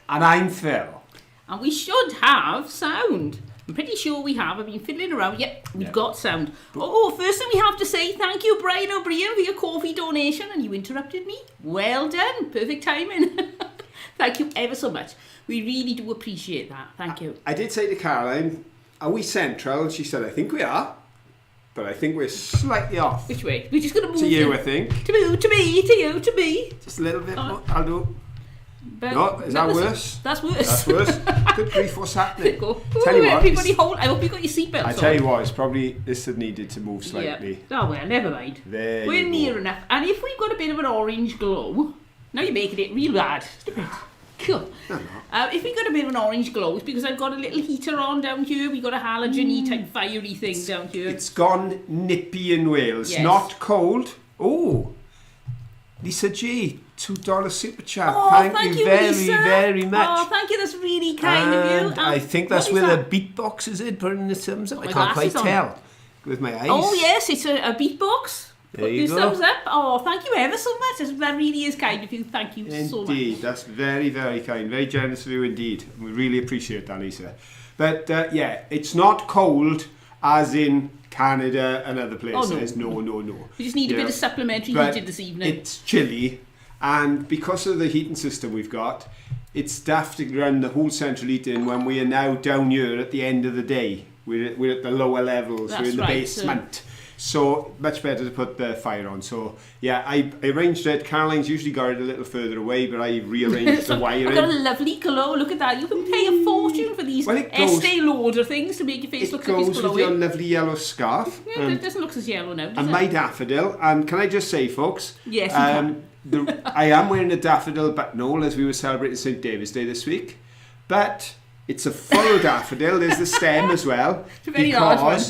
And I'm Phil. And we should have sound. I'm pretty sure we have. I've been fiddling around. Yep, we've got sound. First thing we have to say, thank you, Brian O'Brien, for your coffee donation. And you interrupted me. Well done. Perfect timing. Thank you ever so much. We really do appreciate that. Thank you. I did say to Caroline, are we central? She said, I think we are. But I think we're slightly off. Which way? We're just going to move to you, I think. To me, to you, to me. Just a little bit more. I'll do. But no, is that worse? That's worse. That's worse. Good grief, what's happening? Go. Tell you what, everybody hold. I hope you got your seatbelts on. I tell you what, it's probably this had needed to move slightly. Yeah. Oh well, never mind. There We're near enough. And if we've got a bit of an orange glow, now you're making it real bad. Cool. If we got a bit of an orange glow, it's because I've got a little heater on down here. We got a halogen-y type fiery thing down here. It's gone nippy in Wales. Yes. Not cold. Oh, Lisa G, $2 super chat. Oh, thank you very, Lisa. very much. Oh, thank you. That's really kind of you. I think that's where the beatbox is it, putting the thumbs up. I can't quite tell with my eyes. Oh, yes, it's a beatbox. There you go. Thumbs up. Oh, thank you ever so much. That really is kind of you. Thank you so much. Indeed, that's very, very kind. Very generous of you indeed. We really appreciate that, Lisa. But yeah, it's not cold as in Canada and other places. Oh, no. We just need a bit of supplementary heating this evening. It's chilly, and because of the heating system we've got, it's daft to run the whole central heating when we are now down here at the end of the day. We're at the lower levels. We're in the basement. So much better to put the fire on. So yeah, I arranged it. Caroline's usually got it a little further away, but I rearranged the wiring. I've got a lovely glow. Look at that. You can pay a fortune for these Estee Lauder things to make your face look like it's glowing. It goes with your lovely yellow scarf. Yeah, it doesn't look as yellow now, does and it? my daffodil. And can I just say, folks? Yes, you can. I am wearing a daffodil buttonhole as we were celebrating St. David's Day this week. But it's a full daffodil. There's the stem as well. It's a very large one.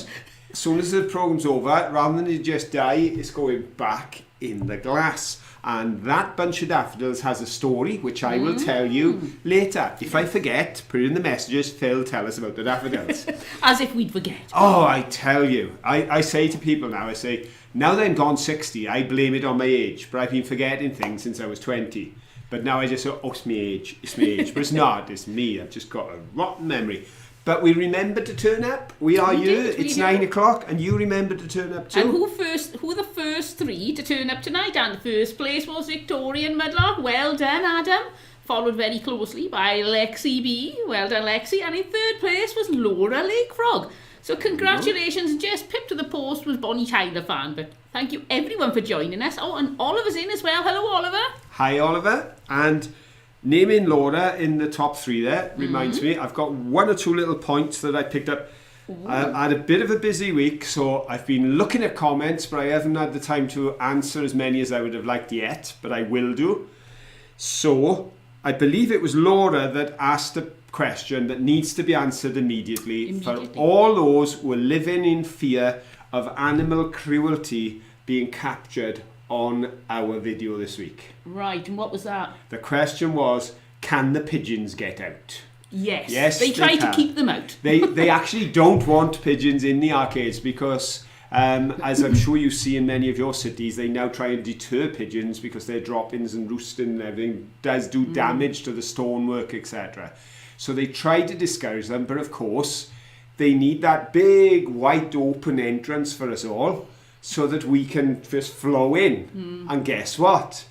As soon as the programme's over, rather than it just die, it's going back in the glass. And that bunch of daffodils has a story, which I will tell you later. If I forget, put it in the messages, Phil, tell us about the daffodils. As if we'd forget. Oh, I tell you. I say to people now, I say, now that I'm gone 60, I blame it on my age. But I've been forgetting things since I was 20. But now I just say, oh, it's my age. It's my age. But it's not. It's me. I've just got a rotten memory. But we remembered to turn up. We are you. It's 9 o'clock, and you remembered to turn up too. And who were the first three to turn up tonight? And the first place was Victoria and Mudlock. Well done, Adam. Followed very closely by Lexi B. Well done, Lexi. And in third place was Laura Lakefrog. So congratulations. Just pipped to the post was Bonnie Tyler fan. But thank you everyone for joining us. Oh, and Oliver's in as well. Hello, Oliver. Hi, Oliver. And naming Laura in the top three there reminds me, I've got one or two little points that I picked up. I had a bit of a busy week, so I've been looking at comments, but I haven't had the time to answer as many as I would have liked yet, but I will do. So, I believe it was Laura that asked a question that needs to be answered immediately. For all those who are living in fear of animal cruelty being captured on our video this week. Right, and what was that? The question was, can the pigeons get out? Yes, they try to keep them out. They actually don't want pigeons in the arcades because, as I'm sure you see in many of your cities, they now try and deter pigeons because their droppings and roosting and everything does do damage to the stonework, etc. So they try to discourage them, but of course, they need that big, wide open entrance for us all, so that we can just flow in. And guess what?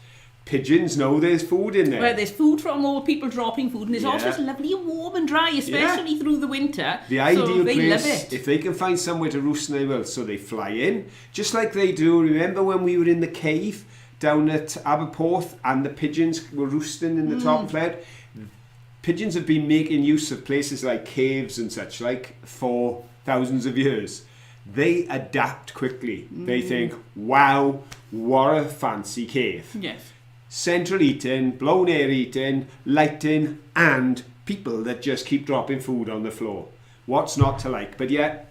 Pigeons know there's food in there. Well, there's food from all people dropping food, and it's also just lovely and warm and dry, especially through the winter. The ideal they place, love it. if they can find somewhere to roost, they will. So they fly in, just like they do. Remember when we were in the cave down at Aberporth and the pigeons were roosting in the top cloud? Pigeons have been making use of places like caves and such like for thousands of years. They adapt quickly. They think, wow, what a fancy cave. Yes. Central heating, blown air heating, lighting, and people that just keep dropping food on the floor. What's not to like? But yeah,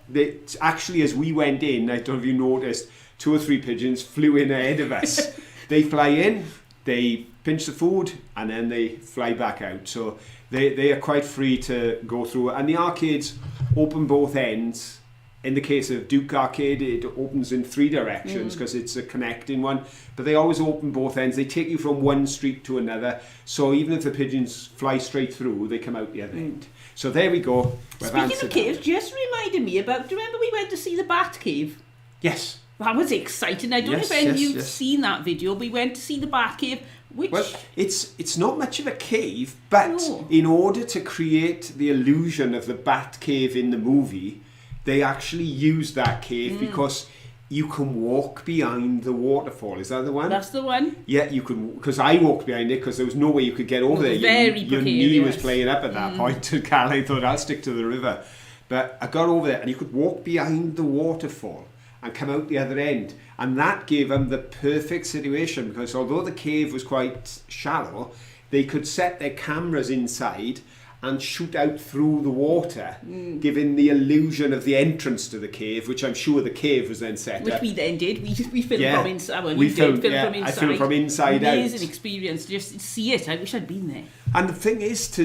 actually as we went in, I don't know if you noticed, 2 or 3 pigeons flew in ahead of us. They fly in, they pinch the food, and then they fly back out. So they are quite free to go through. And the arcades open both ends. In the case of Duke Arcade, it opens in 3 directions because it's a connecting one. But they always open both ends. They take you from one street to another. So even if the pigeons fly straight through, they come out the other end. So there we go. Speaking of caves, just reminded me about, do you remember we went to see the Bat Cave? Yes. That was exciting. I don't know if any of you've seen that video. We went to see the Bat Cave, which... Well, it's not much of a cave, but in order to create the illusion of the Bat Cave in the movie, they actually used that cave because you can walk behind the waterfall. Is that the one? That's the one. Yeah, you could, because I walked behind it because there was no way you could get over there. Your knee was playing up at that point. Carl, thought, I'll stick to the river. But I got over there and you could walk behind the waterfall and come out the other end. And that gave them the perfect situation because although the cave was quite shallow, they could set their cameras inside and shoot out through the water, giving the illusion of the entrance to the cave, which I'm sure the cave was then set up. Which we then did. We filmed from inside. Well, we filmed from inside. I filmed from inside out. Amazing experience. Just see it. I wish I'd been there. And the thing is,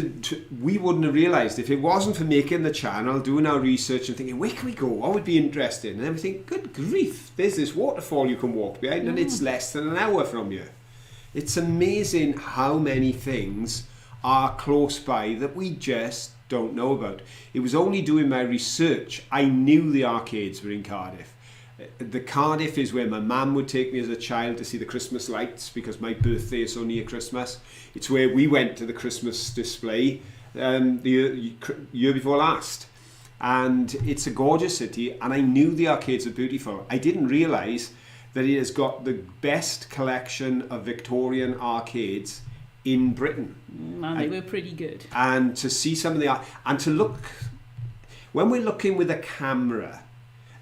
we wouldn't have realised if it wasn't for making the channel, doing our research and thinking, where can we go? What would be interesting? And then we think, good grief, there's this waterfall you can walk behind and it's less than an hour from you. It's amazing how many things are close by that we just don't know about. It was only doing my research I knew the arcades were in Cardiff. The Cardiff is where my mum would take me as a child to see the Christmas lights because my birthday is so near Christmas. It's where we went to the Christmas display the year before last. And it's a gorgeous city and I knew the arcades were beautiful. I didn't realise that it has got the best collection of Victorian arcades in Britain. Man, they were pretty good. And to see some of the art, and to look, when we're looking with a camera,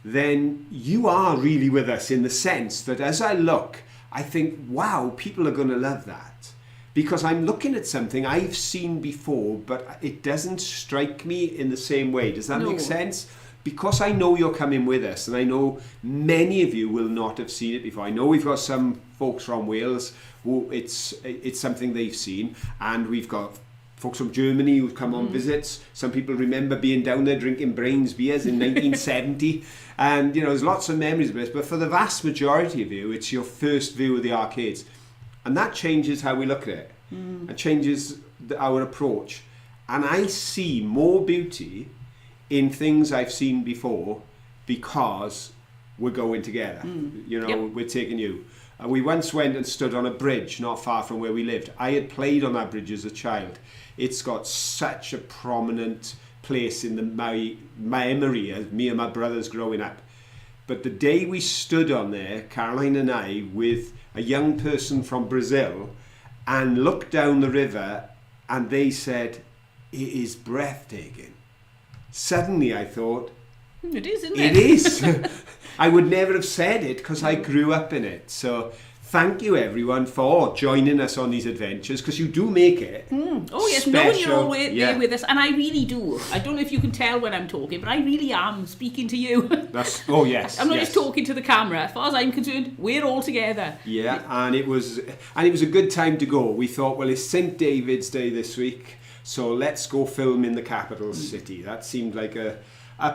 then you are really with us in the sense that as I look, I think, wow, people are going to love that. Because I'm looking at something I've seen before, but it doesn't strike me in the same way. Does that make sense? Because I know you're coming with us, and I know many of you will not have seen it before. I know we've got some folks from Wales who it's something they've seen, and we've got folks from Germany who've come on visits. Some people remember being down there drinking Brains beers in 1970, and there's lots of memories of this. But for the vast majority of you, it's your first view of the arcades, and that changes how we look at it. It changes our approach, and I see more beauty in things I've seen before because we're going together. We're taking you. We once went and stood on a bridge not far from where we lived. I had played on that bridge as a child. It's got such a prominent place in my memory as me and my brothers growing up. But the day we stood on there, Caroline and I, with a young person from Brazil, and looked down the river, and they said, it is breathtaking. Suddenly I thought, it is, isn't it? It is. I would never have said it because I grew up in it. So thank you everyone for joining us on these adventures because you do make it. Oh yes, knowing you're all there with us, and I really do. I don't know if you can tell when I'm talking, but I really am speaking to you. Yes. I'm not just talking to the camera. As far as I'm concerned, we're all together. Yeah, and it was a good time to go. We thought, well, it's St. David's Day this week, so let's go film in the capital city. That seemed like a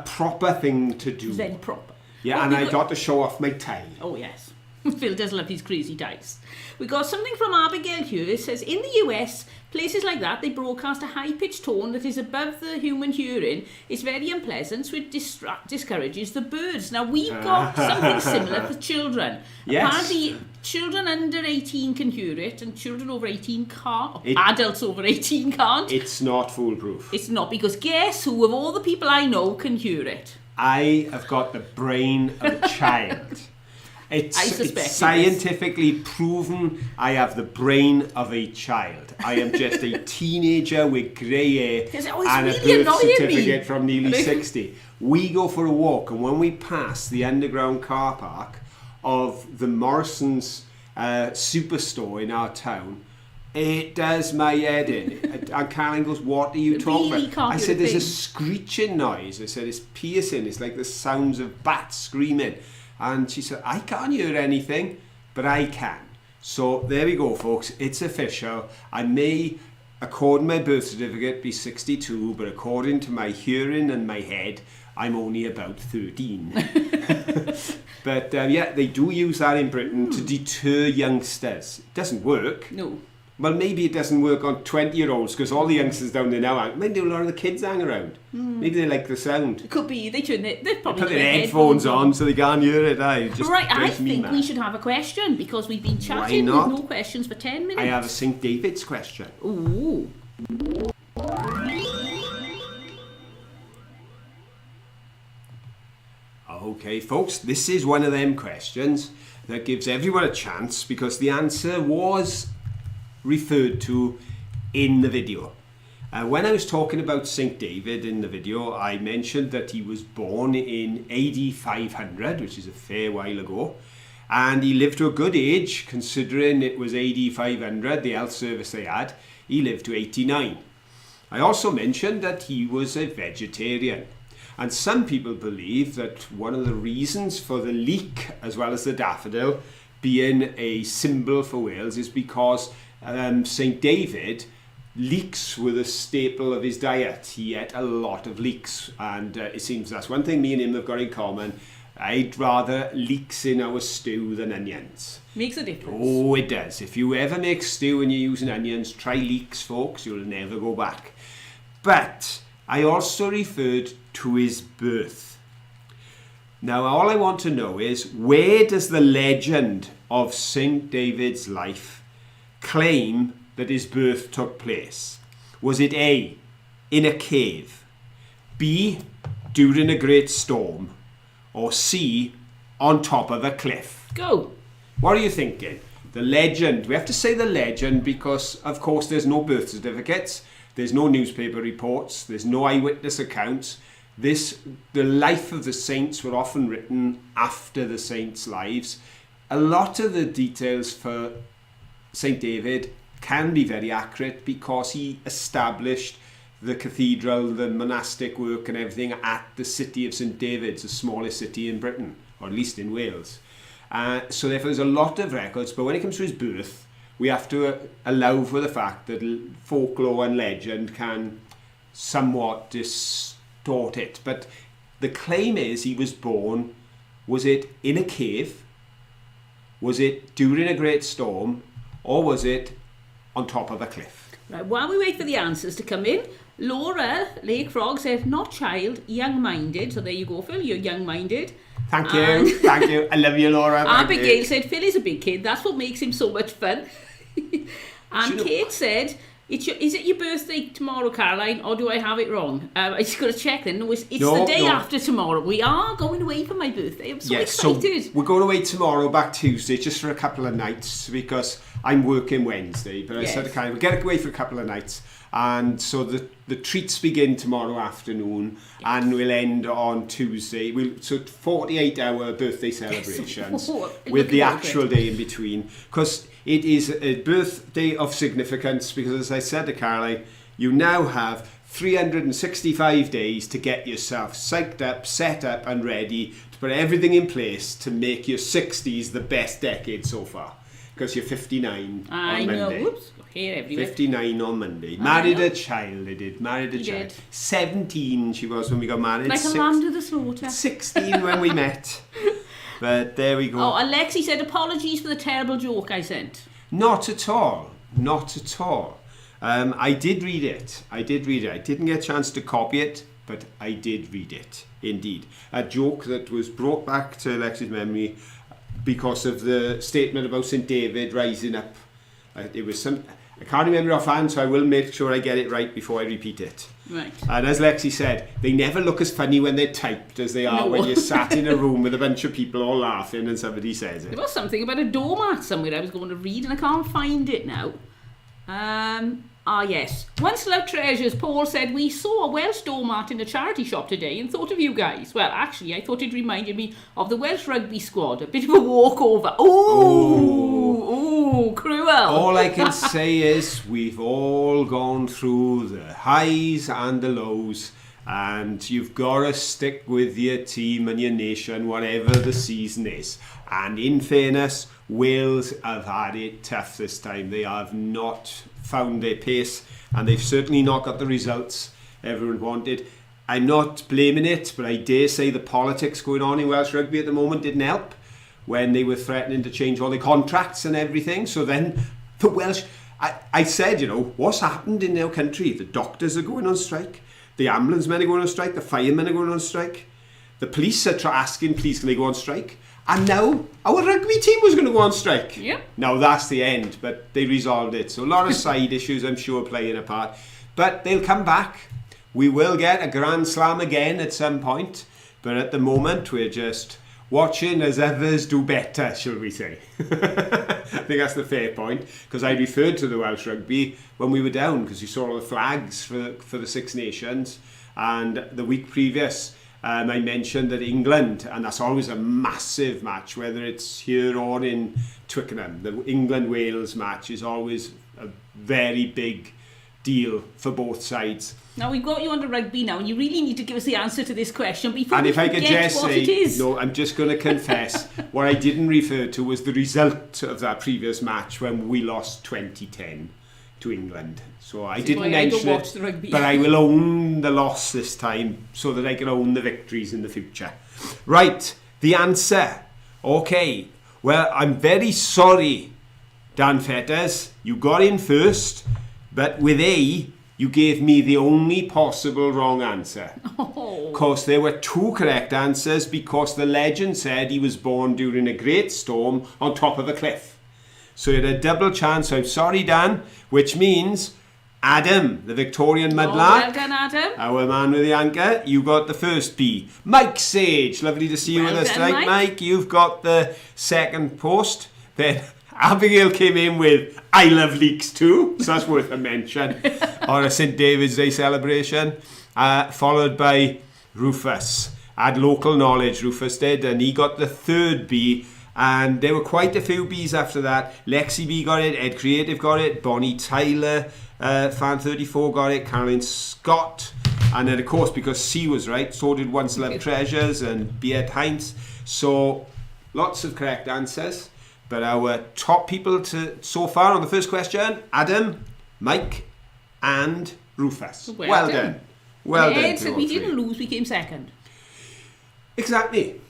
proper thing to do. Very proper. Yeah, and I got to show off my tie. Oh yes. Phil does love his crazy ties. We got something from Abigail here. It says, in the US, places like that, they broadcast a high-pitched tone that is above the human hearing. It's very unpleasant, so it discourages the birds. Now, we've got something similar for children. Yes. Apparently, children under 18 can hear it, and children over 18 can't. Adults over 18 can't. It's not foolproof. It's not, because guess who, of all the people I know, can hear it? I have got the brain of a child. It's scientifically proven I have the brain of a child. I am just a teenager with grey hair and a birth certificate from nearly 60. We go for a walk, and when we pass the underground car park of the Morrison's superstore in our town, it does my head in. And Caroline goes, what are you talking about? I said, there's a screeching noise. I said, it's piercing. It's like the sounds of bats screaming. And she said, I can't hear anything, but I can. So there we go, folks. It's official. I may according to my birth certificate, be 62, but according to my hearing and my head, I'm only about 13. But yeah, they do use that in Britain to deter youngsters. It doesn't work. No. Well, maybe it doesn't work on 20-year-olds because all the youngsters down there now, maybe a lot of the kids hang around. Maybe they like the sound. It could be. They probably put their headphones on so they can't hear it. I think we should have a question because we've been chatting with no questions for 10 minutes. I have a St. David's question. Ooh. Okay, folks, this is one of them questions that gives everyone a chance because the answer was referred to in the video. When I was talking about St. David in the video, I mentioned that he was born in AD 500, which is a fair while ago, and he lived to a good age considering it was AD 500, the health service they had. He lived to 89. I also mentioned that he was a vegetarian. And some people believe that one of the reasons for the leek, as well as the daffodil, being a symbol for Wales is because St. David, leeks were the staple of his diet. He ate a lot of leeks, and it seems that's one thing me and him have got in common. I'd rather leeks in our stew than onions. Makes a difference. Oh, it does. If you ever make stew and you're using onions, try leeks, folks. You'll never go back. But I also referred to his birth. Now, all I want to know is, where does the legend of St. David's life claim that his birth took place? Was it A, in a cave, B, during a great storm, or C, on top of a cliff? Go. What are you thinking? The legend. We have to say the legend because, of course, there's no birth certificates, there's no newspaper reports, there's no eyewitness accounts. The life of the saints were often written after the saints' lives. A lot of the details for St. David can be very accurate because he established the cathedral, the monastic work and everything at the city of St. David's, the smallest city in Britain, or at least in Wales. So therefore there's a lot of records, but when it comes to his birth, we have to allow for the fact that folklore and legend can somewhat distort it. But the claim is he was born, was it in a cave, was it during a great storm, or was it on top of a cliff? Right, while we wait for the answers to come in, Laura Lake Frog said, not child, young-minded. So there you go, Phil, you're young-minded. Thank you, thank you. I love you, Laura. Abigail said, Phil is a big kid. That's what makes him so much fun. And Kate said, is it your birthday tomorrow, Caroline, or do I have it wrong? I just got to check then. No, it's the day after tomorrow. We are going away for my birthday. I'm so excited. So we're going away tomorrow, back Tuesday, just for a couple of nights because I'm working Wednesday. But I said to Caroline, we'll get away for a couple of nights. And so the treats begin tomorrow afternoon and we'll end on Tuesday. So 48-hour birthday celebrations with the actual day in between. Because it is a birthday of significance because, as I said to Caroline, you now have 365 days to get yourself psyched up, set up and ready to put everything in place to make your 60s the best decade so far. Because you're 59 on Monday. I know. Oops. Here everywhere. 59 on Monday. Married a child, I did. Married a child. 17 she was when we got married. Like a lamb to the slaughter. 16 when we met. But there we go. Oh, Alexi said, apologies for the terrible joke I sent. Not at all. Not at all. I did read it. I didn't get a chance to copy it, but I did read it. Indeed. A joke that was brought back to Alexi's memory because of the statement about St. David rising up. It was some... I can't remember offhand, so I will make sure I get it right before I repeat it. Right. And as Lexi said, they never look as funny when they're typed as they are when you're sat in a room with a bunch of people all laughing and somebody says it. There was something about a doormat somewhere I was going to read and I can't find it now. Yes. Once Love Treasures, Paul said, we saw a Welsh doormat in a charity shop today and thought of you guys. Well, actually, I thought it reminded me of the Welsh rugby squad. A bit of a walkover. Ooh, cruel. All I can say is we've all gone through the highs and the lows, and you've got to stick with your team and your nation, whatever the season is. And in fairness, Wales have had it tough this time. They have not found their pace, and they've certainly not got the results everyone wanted. I'm not blaming it, but I dare say the politics going on in Welsh rugby at the moment didn't help when they were threatening to change all the contracts and everything. So then the Welsh, I said, what's happened in their country? The doctors are going on strike, the ambulance men are going on strike, the firemen are going on strike, the police are asking, please can they go on strike? And now our rugby team was going to go on strike. Yep. Now that's the end, but they resolved it. So a lot of side issues, I'm sure, playing a part. But they'll come back. We will get a Grand Slam again at some point. But at the moment, we're just watching as others do better, shall we say. I think that's the fair point. Because I referred to the Welsh rugby when we were down, because you saw all the flags for the Six Nations. And the week previous, I mentioned that England, and that's always a massive match, whether it's here or in Twickenham, the England-Wales match is always a very big deal for both sides. Now we've got you on the rugby now, and you really need to give us the answer to this question before and we if I could forget just what say, it is. no, I'm just going to confess, what I didn't refer to was the result of that previous match when we lost 2010 to England. So I didn't mention it, but I will own the loss this time so that I can own the victories in the future. Right, the answer. Okay, well, I'm very sorry, Dan Fetters. You got in first, but with A, you gave me the only possible wrong answer. Of course, there were two correct answers because the legend said he was born during a great storm on top of a cliff. So you had a double chance. I'm sorry, Dan, which means Adam, the Victorian mudlark. Well done, Adam. Our man with the anchor. You got the first B. Mike Sage, lovely to see you with us tonight, Mike. You've got the second post. Then Abigail came in with I love leeks too, so that's worth a mention. Or a St. David's Day celebration. Followed by Rufus. Had local knowledge, Rufus did, and he got the third B. And there were quite a few Bs after that. Lexi B got it, Ed Creative got it, Bonnie Tyler, Fan34 got it, Caroline Scott. And then, of course, because C was right, so did Once Loved Treasures and Beat Heinz. So, lots of correct answers. But our top people so far on the first question, Adam, Mike, and Rufus. Well done. Well done. Ed said we didn't lose, we came second. Exactly.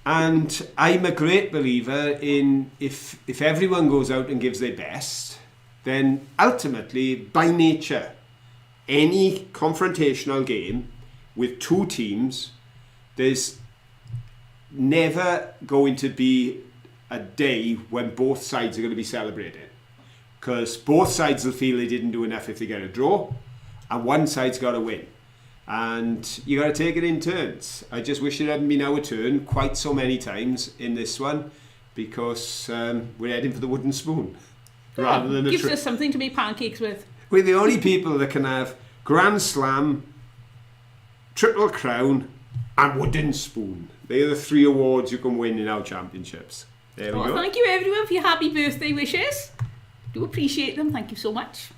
And I'm a great believer in if everyone goes out and gives their best, then ultimately, by nature, any confrontational game with two teams, there's never going to be a day when both sides are going to be celebrated. Because both sides will feel they didn't do enough if they get a draw, and one side's got to win. And you got to take it in turns. I just wish it hadn't been our turn quite so many times in this one, because we're heading for the wooden spoon rather than gives us something to make pancakes with. We're the only people that can have Grand Slam, Triple Crown, and wooden spoon. They're the three awards you can win in our championships. There we go. Thank you everyone for your happy birthday wishes. Do appreciate them. Thank you so much.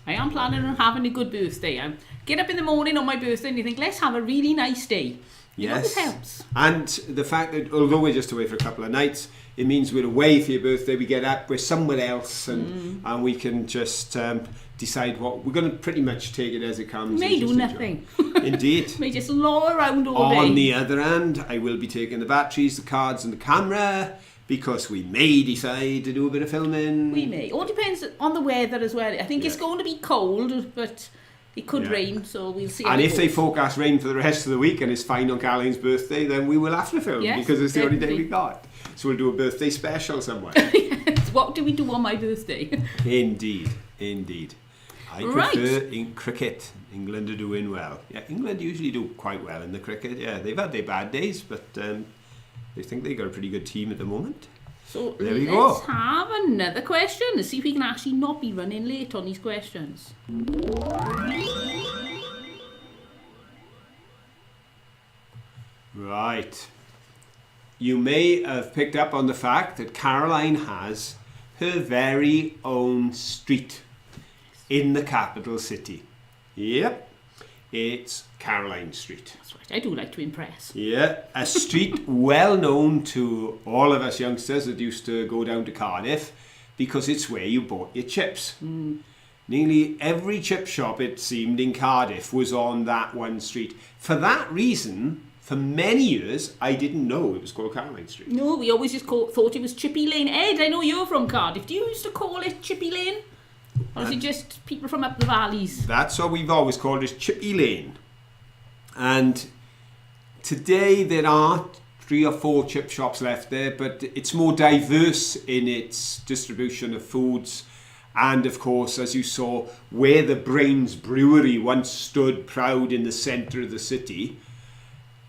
I am planning on having a good birthday. I get up in the morning on my birthday and you think, let's have a really nice day. This helps. And the fact that although we're just away for a couple of nights, it means we're away for your birthday, we get up, we're somewhere else, and we can just decide what we're going to pretty much take it as it comes. May do nothing. Indeed. May just loll around all day. On the other hand, I will be taking the batteries, the cards and the camera, because we may decide to do a bit of filming. We may. All depends on the weather as well. I think it's going to be cold, but it could rain, so we'll see. And if they forecast rain for the rest of the week and it's fine on Caroline's birthday, then we will have to film, because it's the only day we got. So we'll do a birthday special somewhere. What do we do on my birthday? Indeed. I prefer in cricket. England are doing well. Yeah, England usually do quite well in the cricket. Yeah, they've had their bad days, but they think they've got a pretty good team at the moment. So there we go. Let's have another question. Let's see if we can actually not be running late on these questions. Right. You may have picked up on the fact that Caroline has her very own street in the capital city. Yep. It's Caroline Street. That's right. I do like to impress. Yeah. A street well known to all of us youngsters that used to go down to Cardiff, because it's where you bought your chips. nearly every chip shop, it seemed, in Cardiff was on that one street. For that reason, for many years, I didn't know it was called Caroline Street. No, we always just thought it was Chippy Lane. Ed, I know you're from Cardiff. Do you used to call it Chippy Lane? Or is it just people from up the valleys? That's what we've always called it, Chippy Lane. And today there are 3 or 4 chip shops left there, but it's more diverse in its distribution of foods. And of course, as you saw, where the Brains Brewery once stood proud in the centre of the city,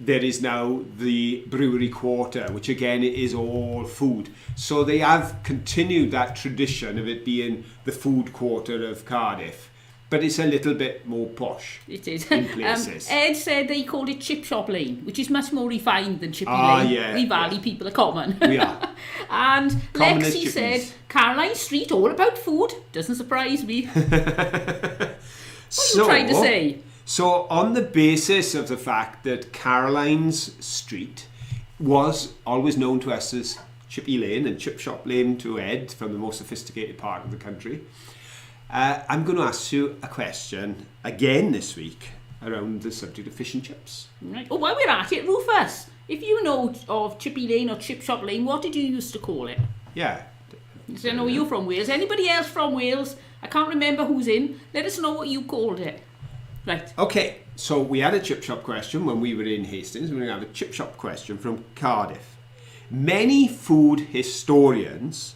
there is now the Brewery Quarter, which again is all food. So they have continued that tradition of it being the food quarter of Cardiff. But it's a little bit more posh. It is. In places. Ed said they called it Chip Shop Lane, which is much more refined than Chippy Lane. Yeah, we valley people are common. We are. And Common Lexi said, Caroline Street, all about food. Doesn't surprise me. What are you trying to say? So on the basis of the fact that Caroline's Street was always known to us as Chippy Lane and Chip Shop Lane to Ed from the more sophisticated part of the country, I'm going to ask you a question again this week around the subject of fish and chips. Right. Oh, while we're at it, Rufus, if you know of Chippy Lane or Chip Shop Lane, what did you used to call it? Yeah. So I know you're from Wales. Anybody else from Wales? I can't remember who's in. Let us know what you called it. Right. Okay, so we had a chip shop question when we were in Hastings. We're going to have a chip shop question from Cardiff. Many food historians,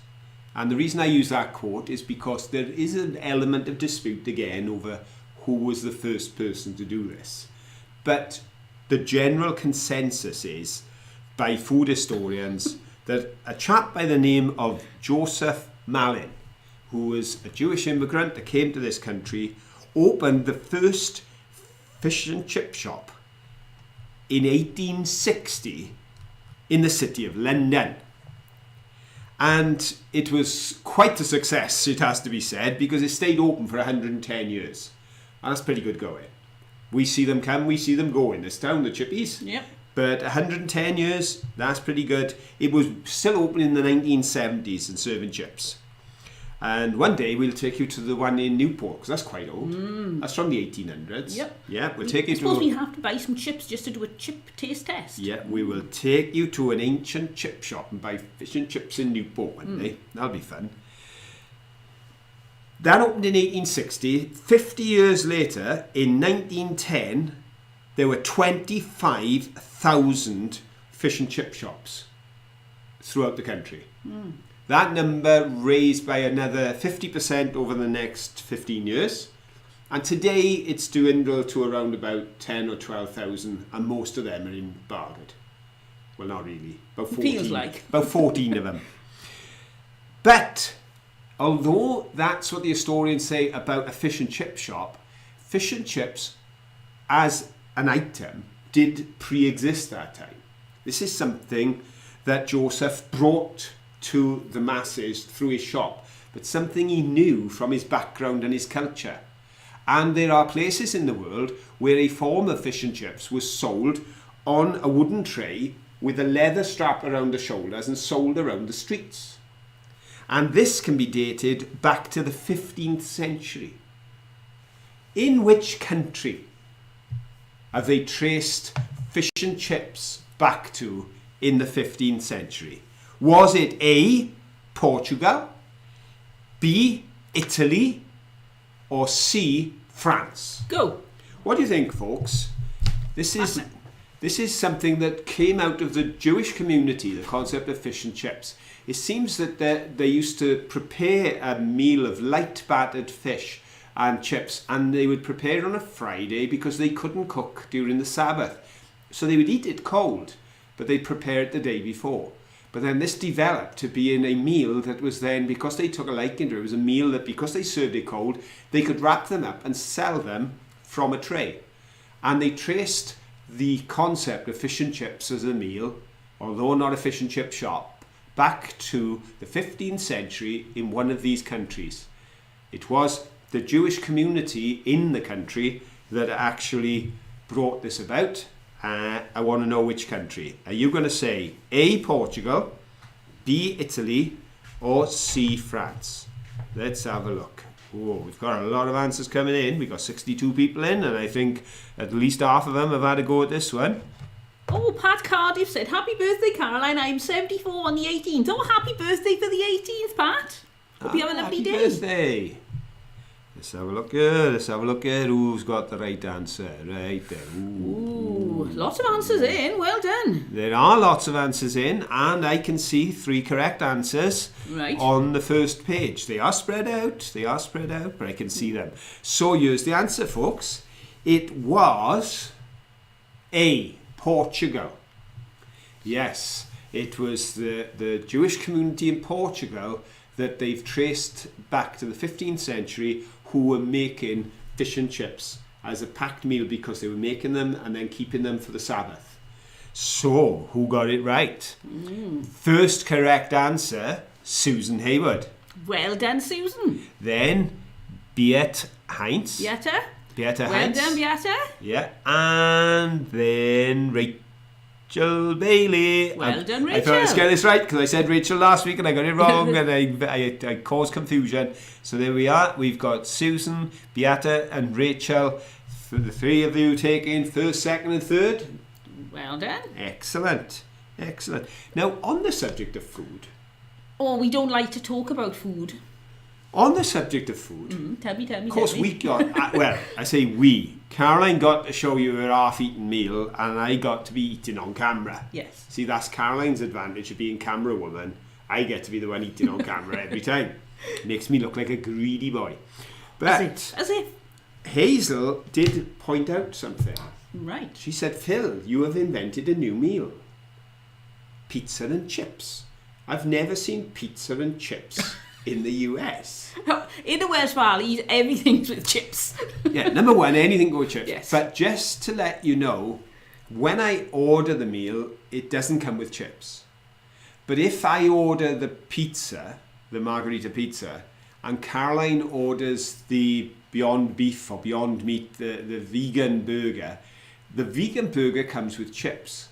and the reason I use that quote is because there is an element of dispute again over who was the first person to do this. But the general consensus is, by food historians, that a chap by the name of Joseph Malin, who was a Jewish immigrant that came to this country, opened the first fish and chip shop in 1860 in the city of London. And it was quite a success, it has to be said, because it stayed open for 110 years. And that's pretty good going. We see them come, we see them go in this town, the Chippies. Yep. But 110 years, that's pretty good. It was still open in the 1970s and serving chips. And one day we'll take you to the one in Newport, because that's quite old. That's from the 1800s. Yep. Yeah, we'll take you I suppose to... we have to buy some chips just to do a chip taste test. Yeah, we will take you to an ancient chip shop and buy fish and chips in Newport one day. That'll be fun. That opened in 1860. 50 years later, in 1910, there were 25,000 fish and chip shops throughout the country. That number raised by another 50% over the next 15 years. And today it's dwindled to around about 10 or 12,000, and most of them are in Bargard. Well, not really. About 14. Feels like. About 14 of them. But although that's what the historians say about a fish and chip shop, fish and chips as an item did pre-exist that time. This is something that Joseph brought to the masses through his shop, but something he knew from his background and his culture. And there are places in the world where a form of fish and chips was sold on a wooden tray with a leather strap around the shoulders and sold around the streets. And this can be dated back to the 15th century. In which country have they traced fish and chips back to in the 15th century? Was it A, Portugal, B, Italy, or C, France? Go. What do you think, folks? This is something that came out of the Jewish community, the concept of fish and chips. It seems that they used to prepare a meal of light battered fish and chips, and they would prepare it on a Friday because they couldn't cook during the Sabbath. So they would eat it cold, but they'd prepare it the day before. But then this developed to be in a meal that was then, because they took a liking to it, was a meal that because they served it cold, they could wrap them up and sell them from a tray. And they traced the concept of fish and chips as a meal, although not a fish and chip shop, back to the 15th century in one of these countries. It was the Jewish community in the country that actually brought this about. I want to know which country. Are you going to say A, Portugal, B, Italy, or C, France? Let's have a look. Oh, we've got a lot of answers coming in. We've got 62 people in, and I think at least half of them have had a go at this one. Oh, Pat Cardiff said, happy birthday, Caroline. I'm 74 on the 18th. Oh, happy birthday for the 18th, Pat. Hope you have a lovely day. Happy birthday. Let's have a look here. Let's have a look here. Who's got the right answer? Right there. Ooh, lots of answers in. Well done. There are lots of answers in, and I can see 3 correct answers on the first page. They are spread out. But I can see them. So here's the answer, folks. It was A, Portugal. Yes, it was the Jewish community in Portugal that they've traced back to the 15th century, who were making fish and chips as a packed meal because they were making them and then keeping them for the Sabbath. So, who got it right? First correct answer, Susan Hayward. Well done, Susan. Then, Beate Heinz. Beate Heinz. Well done, Beate. Yeah, and then Rachel Bailey. Well done, Rachel. I thought I was getting this right because I said Rachel last week and I got it wrong and I caused confusion. So there we are. We've got Susan, Beate and Rachel. For the 3 of you taking first, second and third. Well done. Excellent. Now, on the subject of food. Oh, we don't like to talk about food. On the subject of food. Tell me. Of course, we got, well, I say we. Caroline got to show you her half-eaten meal and I got to be eating on camera. Yes. See, that's Caroline's advantage of being camera woman. I get to be the one eating on camera every time. It makes me look like a greedy boy. But As if. Hazel did point out something. Right. She said, Phil, you have invented a new meal. Pizza and chips. I've never seen pizza and chips in the US. In the Welsh Valleys, everything's with chips. Yeah, number one, anything go with chips. Yes. But just to let you know, when I order the meal, it doesn't come with chips. But if I order the pizza, the margarita pizza, and Caroline orders the Beyond Beef or Beyond Meat, the vegan burger, the vegan burger comes with chips.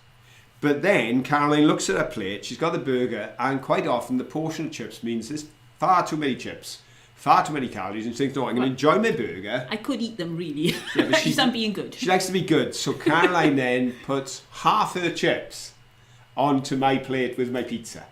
But then Caroline looks at her plate, she's got the burger, and quite often the portion of chips means there's far too many chips, far too many calories, and she thinks, no, I'm going to enjoy my burger. I could eat them, really. Yeah, but I'm being good. She likes to be good. So Caroline then puts half her chips onto my plate with my pizza.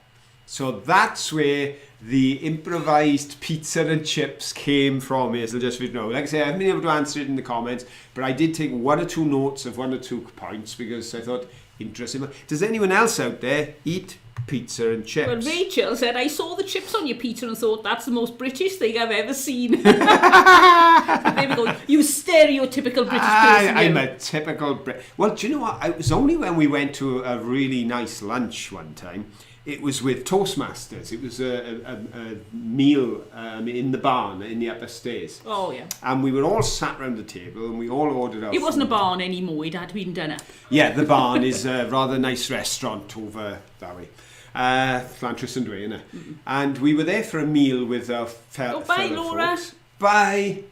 So that's where the improvised pizza and chips came from, Hazel, just for you to know. Like I say, I haven't been able to answer it in the comments, but I did take 1 or 2 notes of 1 or 2 points because I thought, interesting. Does anyone else out there eat pizza and chips? Well, Rachel said, I saw the chips on your pizza and thought that's the most British thing I've ever seen. So there we go. You stereotypical British person. I'm a typical Brit. Well, do you know what? It was only when we went to a really nice lunch one time. It was with Toastmasters. It was a meal in the barn in the upper stairs. Oh, yeah. And we were all sat around the table and we all ordered our It wasn't a food. barn anymore. It had been done up. Yeah, the barn is a rather nice restaurant over that way. Llantriston Way, innit? And we were there for a meal with our fellow Laura. folks. Bye.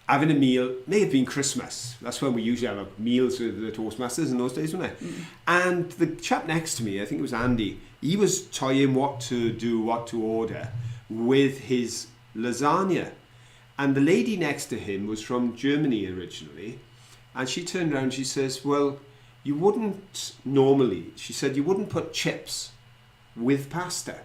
Having a meal, may have been Christmas. That's when we usually have meals with the Toastmasters in those days, wasn't it? And the chap next to me, I think it was Andy, he was toying what to do, what to order with his lasagna. And the lady next to him was from Germany originally. And she turned around and she says, well, you wouldn't normally, she said, you wouldn't put chips with pasta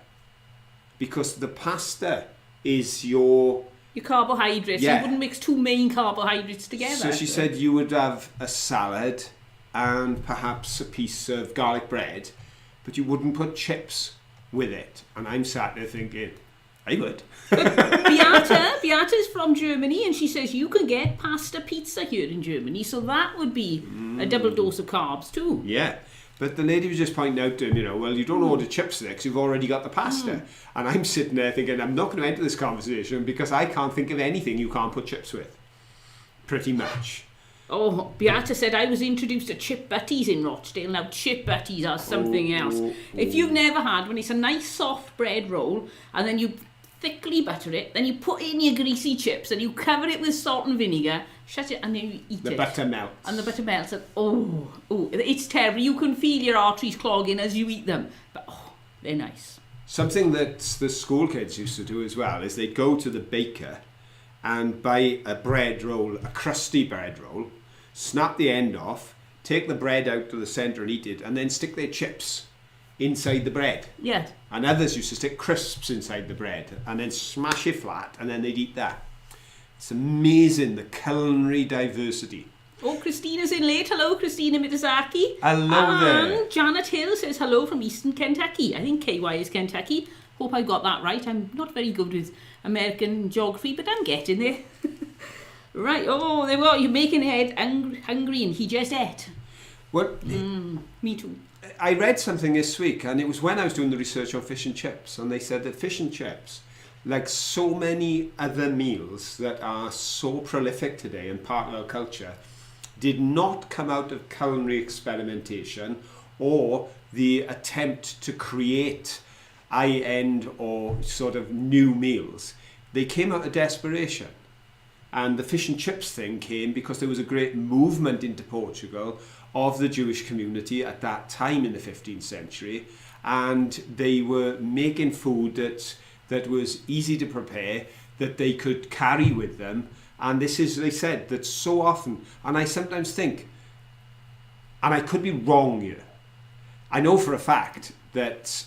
because the pasta is your carbohydrates. Yeah. You wouldn't mix 2 main carbohydrates together. So she said you would have a salad and perhaps a piece of garlic bread, but you wouldn't put chips with it. And I'm sat there thinking, I would. Beate is from Germany and she says you can get pasta pizza here in Germany, so that would be a double dose of carbs too. Yeah. But the lady was just pointing out to him, well, you don't order chips there because you've already got the pasta. And I'm sitting there thinking, I'm not going to enter this conversation because I can't think of anything you can't put chips with. Pretty much. Oh, Beate said I was introduced to chip butties in Rochdale. Now, chip butties are something else. If you've never had one, it's a nice soft bread roll and then you thickly butter it, then you put in your greasy chips and you cover it with salt and vinegar, shut it and then you eat it. The butter melts. And the butter melts and it's terrible. You can feel your arteries clogging as you eat them. But they're nice. Something that the school kids used to do as well is they'd go to the baker and buy a bread roll, a crusty bread roll, snap the end off, take the bread out to the centre and eat it, and then stick their chips inside the bread. Yes. And others used to stick crisps inside the bread and then smash it flat, and then they'd eat that. It's amazing, the culinary diversity. Oh, Christina's in late. Hello, Christina Mitazaki. Hello there. Janet Hill says hello from Eastern Kentucky. I think KY is Kentucky. Hope I got that right. I'm not very good with American geography, but I'm getting there. Right. Oh, there we are. You're making Ed hungry, and he just ate. Well, me too. I read something this week, and it was when I was doing the research on fish and chips, and they said that fish and chips, like so many other meals that are so prolific today in part of our culture, did not come out of culinary experimentation or the attempt to create high-end or sort of new meals. They came out of desperation. And the fish and chips thing came because there was a great movement into Portugal of the Jewish community at that time in the 15th century. And they were making food that was easy to prepare, that they could carry with them. And this is, they said, that so often, and I sometimes think, and I could be wrong here, I know for a fact that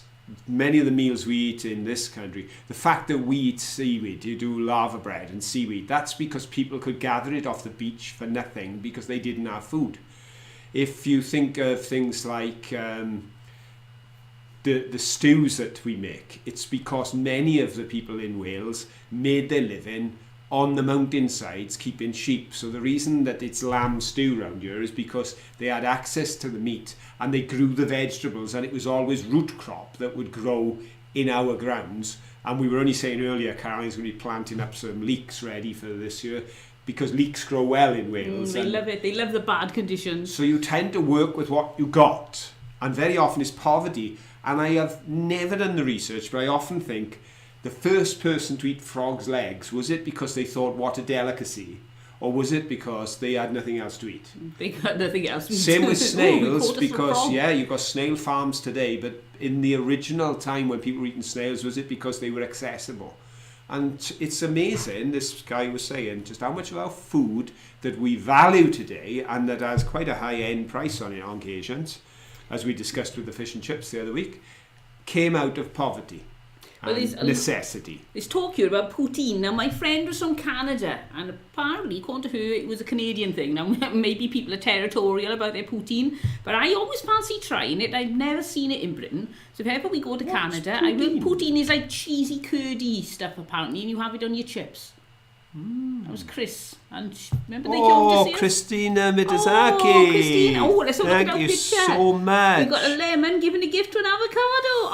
many of the meals we eat in this country, the fact that we eat seaweed, you do lava bread and seaweed, that's because people could gather it off the beach for nothing because they didn't have food. If you think of things like the stews that we make, it's because many of the people in Wales made their living on the mountainsides keeping sheep. So the reason that it's lamb stew around here is because they had access to the meat and they grew the vegetables, and it was always root crop that would grow in our grounds. And we were only saying earlier, Caroline's going to be planting up some leeks ready for this year because leeks grow well in Wales. They love it. They love the bad conditions. So you tend to work with what you got, and very often it's poverty. And I have never done the research, but I often think the first person to eat frog's legs, was it because they thought what a delicacy, or was it because they had nothing else to eat? They got nothing else to eat. Same with snails, because you've got snail farms today, but in the original time when people were eating snails, was it because they were accessible? And it's amazing, this guy was saying, just how much of our food that we value today, and that has quite a high-end price on it on occasions, as we discussed with the fish and chips the other week, came out of poverty. Well, necessity. There's talk here about poutine. Now, my friend was from Canada, and apparently, according to her, it was a Canadian thing. Now, maybe people are territorial about their poutine, but I always fancy trying it. I've never seen it in Britain. So if ever we go to Canada, poutine is like cheesy, curdy stuff, apparently, and you have it on your chips. That was Chris. And remember they came to see us? Christina Mitazaki. Oh, Christina. Oh, let's have a look at our picture. Thank you so much. We've got a lemon giving a gift to an avocado.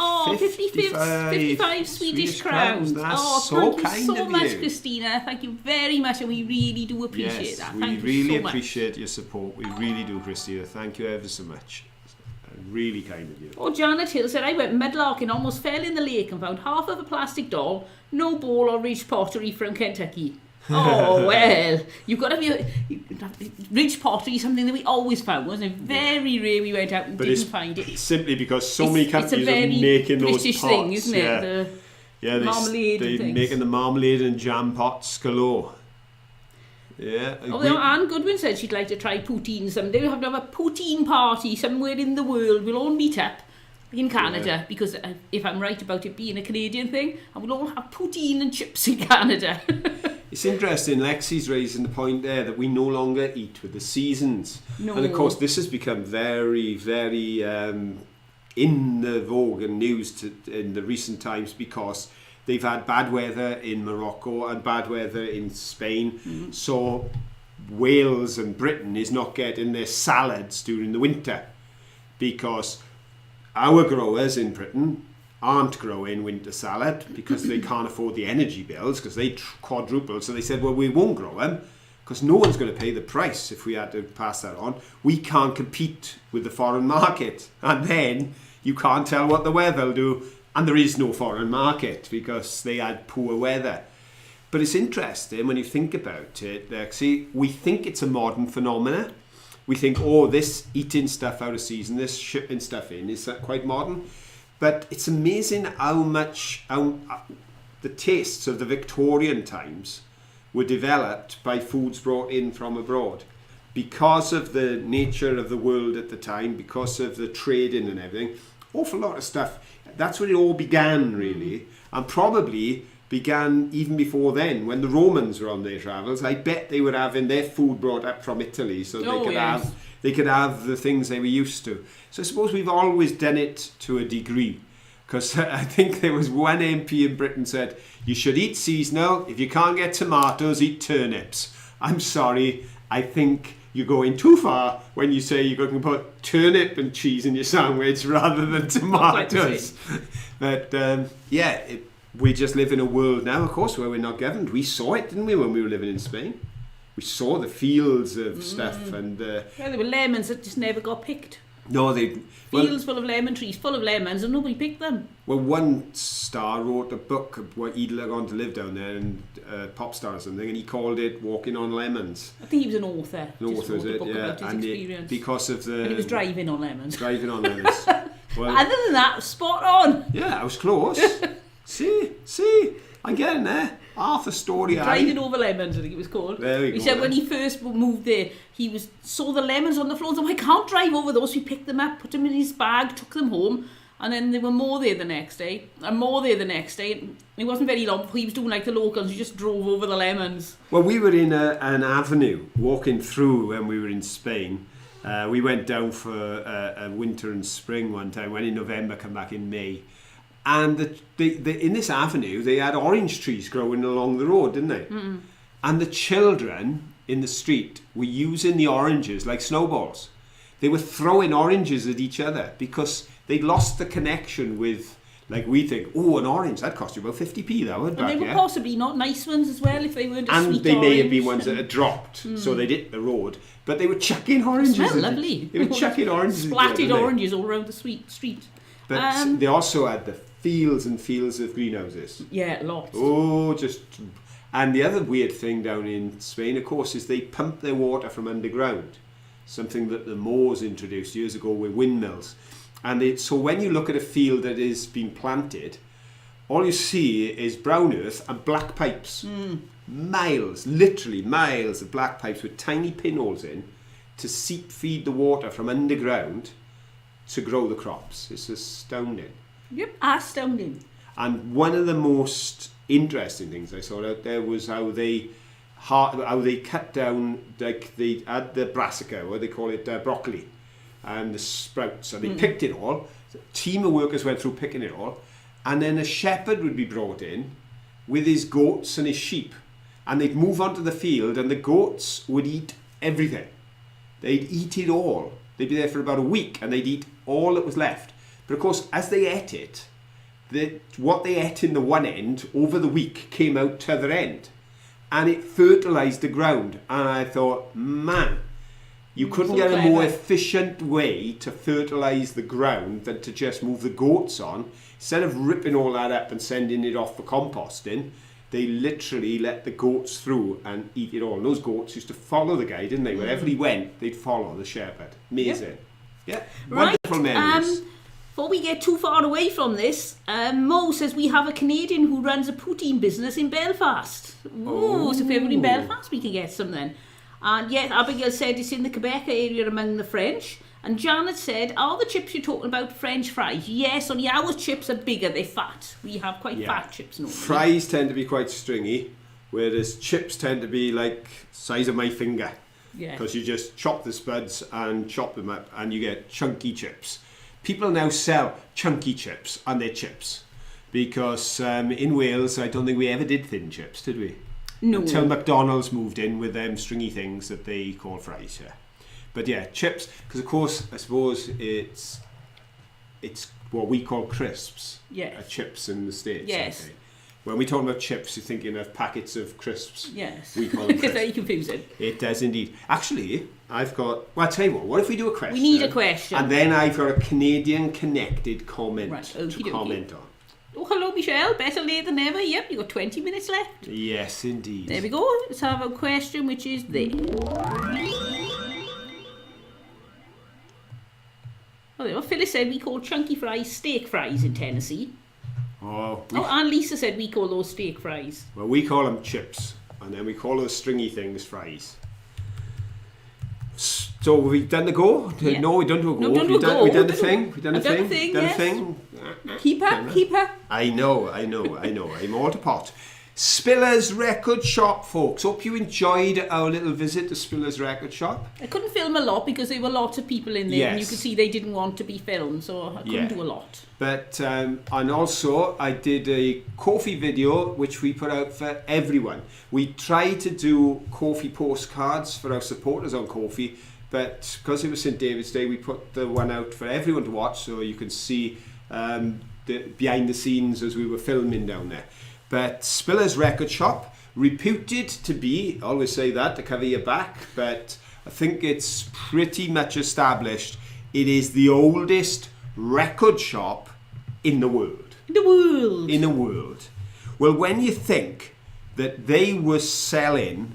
Oh, 55 Swedish crowns. That's thank you so much, Christina. Thank you very much, and we really do appreciate that. Thank you so much. We really appreciate your support. We really do, Christina. Thank you ever so much. Really kind of you. Oh, Janet Hill said, I went mudlarking, almost fell in the lake and found half of a plastic doll, no bowl or ridge pottery from Kentucky. Oh, well, you've got to be ridge pottery, something that we always found, wasn't it? Very rare we went out and didn't find it. Simply because so many countries are making those British pots. Thing, isn't it? The marmalade and things. Making the marmalade and jam pots galore. Yeah. Although Anne Goodwin said she'd like to try poutine someday. We'll have to have a poutine party somewhere in the world. We'll all meet up in Canada, because if I'm right about it being a Canadian thing, and we'll all have poutine and chips in Canada. It's interesting, Lexi's raising the point there that we no longer eat with the seasons. No. And of course this has become very, very in the vogue and news in the recent times, because they've had bad weather in Morocco and bad weather in Spain. Mm-hmm. So Wales and Britain is not getting their salads during the winter, because our growers in Britain aren't growing winter salad because they can't afford the energy bills, because they quadruple. So they said, well, we won't grow them because no one's going to pay the price if we had to pass that on. We can't compete with the foreign market. And then you can't tell what the weather will do. And there is no foreign market because they had poor weather. But it's interesting when you think about it, Lexi, we think it's a modern phenomenon. We think, oh, this eating stuff out of season, this shipping stuff in, is that quite modern? But it's amazing how the tastes of the Victorian times were developed by foods brought in from abroad. Because of the nature of the world at the time, because of the trading and everything, awful lot of stuff. That's where it all began, really. And probably began even before then, when the Romans were on their travels. I bet they were having their food brought up from Italy, so they could have the things they were used to. So I suppose we've always done it to a degree. Because I think there was one MP in Britain said, you should eat seasonal. If you can't get tomatoes, eat turnips. I'm sorry, I think you're going too far when you say you're going to put turnip and cheese in your sandwich rather than tomatoes. But we just live in a world now, of course, where we're not governed. We saw it, didn't we, when we were living in Spain? We saw the fields of stuff. And there were lemons that just never got picked. No, fields full of lemon trees, full of lemons, and nobody picked them. Well, one star wrote a book where he'd gone to live down there, and pop star or something, and he called it "Walking on Lemons." I think he was an author. An author, is it? Yeah, about his experience. Because of the. And he was driving on lemons. Driving on lemons. Well, other than that, spot on. Yeah, I was close. see, I'm getting there. Half the story. Driving over lemons, I think it was called. There we go. He said when he first moved there, he saw the lemons on the floor. So I can't drive over those. He picked them up, put them in his bag, took them home, and then there were more there the next day, and more there the next day. And it wasn't very long before he was doing like the locals. He just drove over the lemons. Well, we were in an avenue walking through when we were in Spain. We went down for a winter and spring one time. Went in November, come back in May. And in this avenue, they had orange trees growing along the road, didn't they? Mm-mm. And the children in the street were using the oranges like snowballs. They were throwing oranges at each other because they'd lost the connection with, like we think, an orange, that cost you about 50p, that would. And they were possibly not nice ones as well if they weren't a sweet orange. And they may have been ones that had dropped, so they'd hit the road. But they were chucking oranges. It smelled lovely. They were chucking oranges. Splattered oranges all around the street. But they also had the fields and fields of greenhouses. Yeah, lots. And the other weird thing down in Spain, of course, is they pump their water from underground. Something that the Moors introduced years ago with windmills. And so when you look at a field that is being planted, all you see is brown earth and black pipes. Literally miles of black pipes with tiny pinholes in to feed the water from underground to grow the crops. It's astounding. Yep, astounding. And one of the most interesting things I saw out there was how they cut down, like they had the brassica, or they call it broccoli, and the sprouts, and they picked it all. A team of workers went through picking it all, and then a shepherd would be brought in with his goats and his sheep, and they'd move onto the field, and the goats would eat everything. They'd eat it all. They'd be there for about a week, and they'd eat all that was left. But of course, as they ate it, what they ate in the one end over the week came out to the other end, and it fertilised the ground. And I thought, man, you couldn't get a more efficient way to fertilise the ground than to just move the goats on. Instead of ripping all that up and sending it off for composting, they literally let the goats through and eat it all. And those goats used to follow the guy, didn't they? Wherever he went, they'd follow the shepherd. Amazing. Yeah. Wonderful memories. Before we get too far away from this, Mo says we have a Canadian who runs a poutine business in Belfast. So if you're in Belfast, we can get some then. And yes, Abigail said it's in the Quebec area among the French. And Janet said, are the chips you're talking about French fries? Yes, only our chips are bigger, they're fat. We have quite fat chips normally. Fries tend to be quite stringy, whereas chips tend to be like size of my finger. Yeah. Because you just chop the spuds and chop them up and you get chunky chips. People now sell chunky chips and they're chips. Because in Wales, I don't think we ever did thin chips, did we? No. Until McDonald's moved in with them stringy things that they call fries, yeah. But yeah, chips, because of course, I suppose it's what we call crisps. Yes. Chips in the States. Yes. Okay. When we talk about chips, you're thinking of packets of crisps. Yes. We call them crisps. It's very confusing. It does indeed. Actually, I've got... Well, I'll tell you what if we do a question? We need a question. And then I've got a Canadian-connected comment to comment on. Oh, hello, Michelle. Better late than never. Yep, you've got 20 minutes left. Yes, indeed. There we go. Let's have a question, which is there. Oh, there. Phyllis said we call chunky fries steak fries in Tennessee. Oh, And Lisa said we call those steak fries. well, we call them chips, and then we call those stringy things fries. So we've done the go? Yeah. No, we don't do a go. No, don't do a go. We done the thing. We done the I've done thing. the thing, Done the yes. thing. Keep her. I know. I'm all to pot. Spiller's Record Shop, folks. Hope you enjoyed our little visit to Spiller's Record Shop. I couldn't film a lot because there were lots of people in there, and you Yes. could see they didn't want to be filmed, so I couldn't do a lot. But and also I did a Ko-fi video which we put out for everyone. We tried to do Ko-fi postcards for our supporters on Ko-fi, but because it was St David's Day, we put the one out for everyone to watch, so you can see the behind the scenes as we were filming down there. But Spiller's Record Shop, reputed to be, I always say that to cover your back, but I think it's pretty much established, it is the oldest record shop in the world. In the world. Well, when you think that they were selling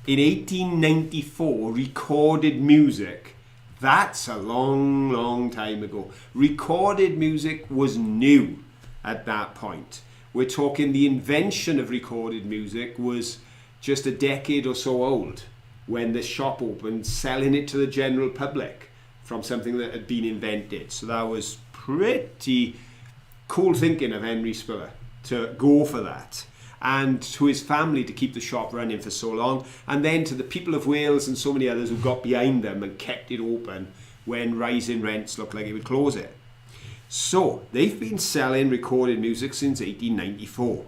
in 1894 recorded music, that's a long, long time ago. Recorded music was new at that point. We're talking the invention of recorded music was just a decade or so old when the shop opened, selling it to the general public from something that had been invented. So that was pretty cool thinking of Henry Spiller to go for that, and to his family to keep the shop running for so long, and then to the people of Wales and so many others who got behind them and kept it open when rising rents looked like it would close it. So they've been selling recorded music since 1894.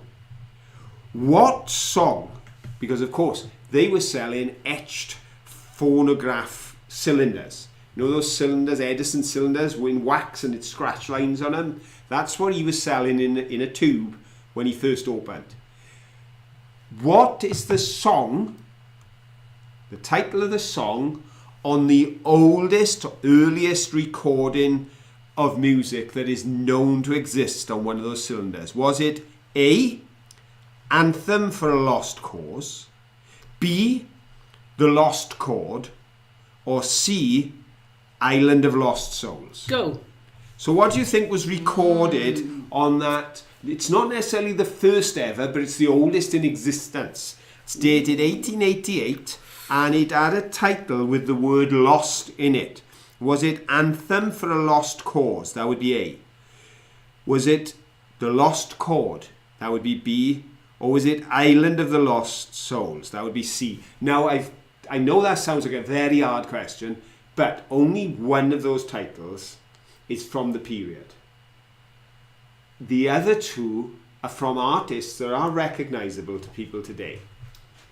What song? Because of course they were selling etched phonograph cylinders. You know those cylinders, Edison cylinders, with wax and it's scratch lines on them? That's what he was selling in a tube when he first opened. What is the song, the title of the song, on the oldest, earliest recording of music that is known to exist on one of those cylinders? Was it A, Anthem for a Lost Cause, B, The Lost Chord, or C, Island of Lost Souls? Go. So what do you think was recorded on that? It's not necessarily the first ever, but it's the oldest in existence. It's dated 1888, and it had a title with the word lost in it. Was it Anthem for a Lost Cause? That would be A. Was it The Lost Chord? That would be B. Or was it Island of the Lost Souls? That would be C. Now, I know that sounds like a very hard question, but only one of those titles is from the period. The other two are from artists that are recognizable to people today.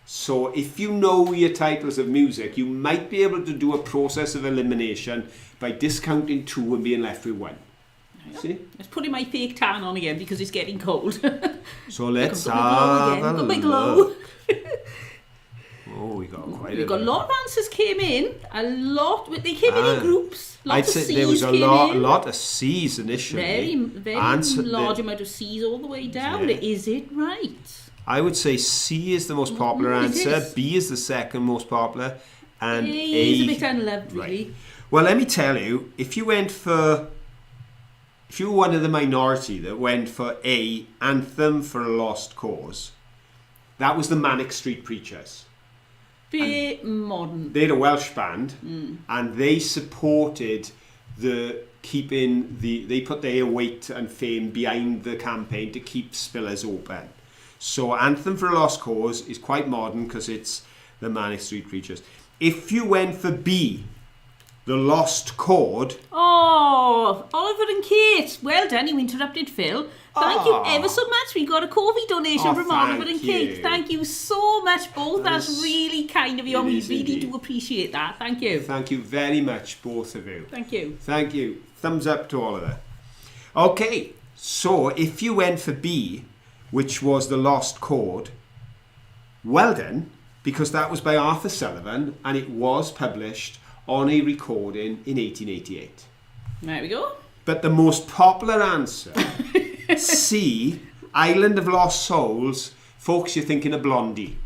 So if you know your titles of music, you might be able to do a process of elimination by discounting two and being left with one. See? Let's put my fake tan on again because it's getting cold. So let's have a look. Oh, we got quite We got a lot of answers came in. A lot. They came in groups. I'd say there was a lot of C's initially. Very large amount of C's all the way down. Yeah. Is it right? I would say C is the most popular answer. B is the second most popular, and A is a bit unloved, really. Right. Well, let me tell you, if you were one of the minority that went for A, Anthem for a Lost Cause, that was the Manic Street Preachers. Bit modern. They're a Welsh band, and they supported they put their weight and fame behind the campaign to keep Spillers open. So Anthem for a Lost Cause is quite modern because it's the Manic Street Preachers. If you went for B, The Lost Chord. Oh, Oliver and Kate. Well done, you interrupted Phil. Thank you ever so much. We got a coffee donation from Oliver and Kate. Thank you so much, both. That's really kind of you, and we really do appreciate that. Thank you. Thank you very much, both of you. Thank you. Thank you. Thumbs up to Oliver. Okay, so if you went for B, which was The Lost Chord, well done, because that was by Arthur Sullivan, and it was published on a recording in 1888. There we go. But the most popular answer, C, Island of Lost Souls, folks, you're thinking of Blondie.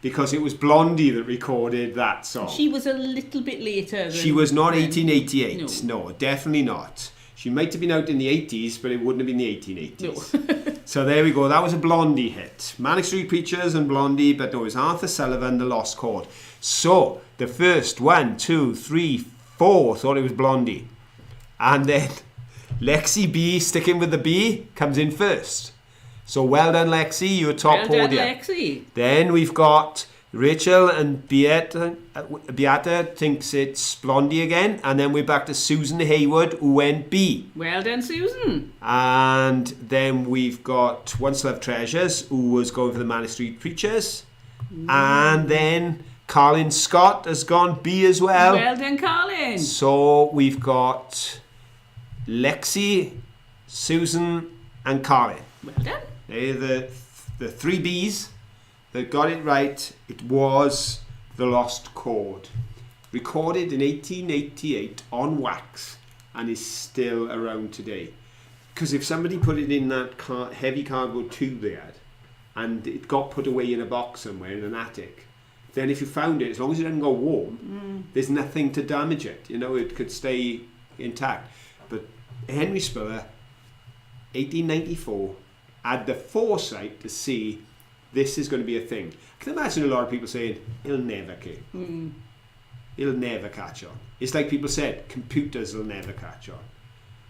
because it was Blondie that recorded that song. She was a little bit later. She was not 1888. No, definitely not. She might have been out in the 80s, but it wouldn't have been the 1880s. No. So there we go. That was a Blondie hit. Manic Street Preachers and Blondie, but no, it was Arthur Sullivan, The Lost Chord. So the first 1, 2, 3, 4 thought it was Blondie. And then Lexi B, sticking with the B, comes in first. So well done, Lexi. You're top podium. Well done, Lexi. Then we've got Rachel and Beata thinks it's Blondie again. And then we're back to Susan Haywood, who went B. Well done, Susan. And then we've got Once Love Treasures, who was going for the Manic Street Preachers. And then Carlin Scott has gone B as well. Well done, Carlin. So we've got Lexi, Susan and Carlin. Well done. They're the 3 Bs that got it right. It was The Lost Chord, recorded in 1888 on wax and is still around today. Because if somebody put it in that heavy cardboard tube they had and it got put away in a box somewhere in an attic, then if you found it, as long as it didn't go warm, there's nothing to damage it. You know, it could stay intact. But Henry Spiller, 1894, had the foresight to see this is going to be a thing. I can imagine a lot of people saying, it'll never catch. It'll never catch on. It's like people said, computers will never catch on.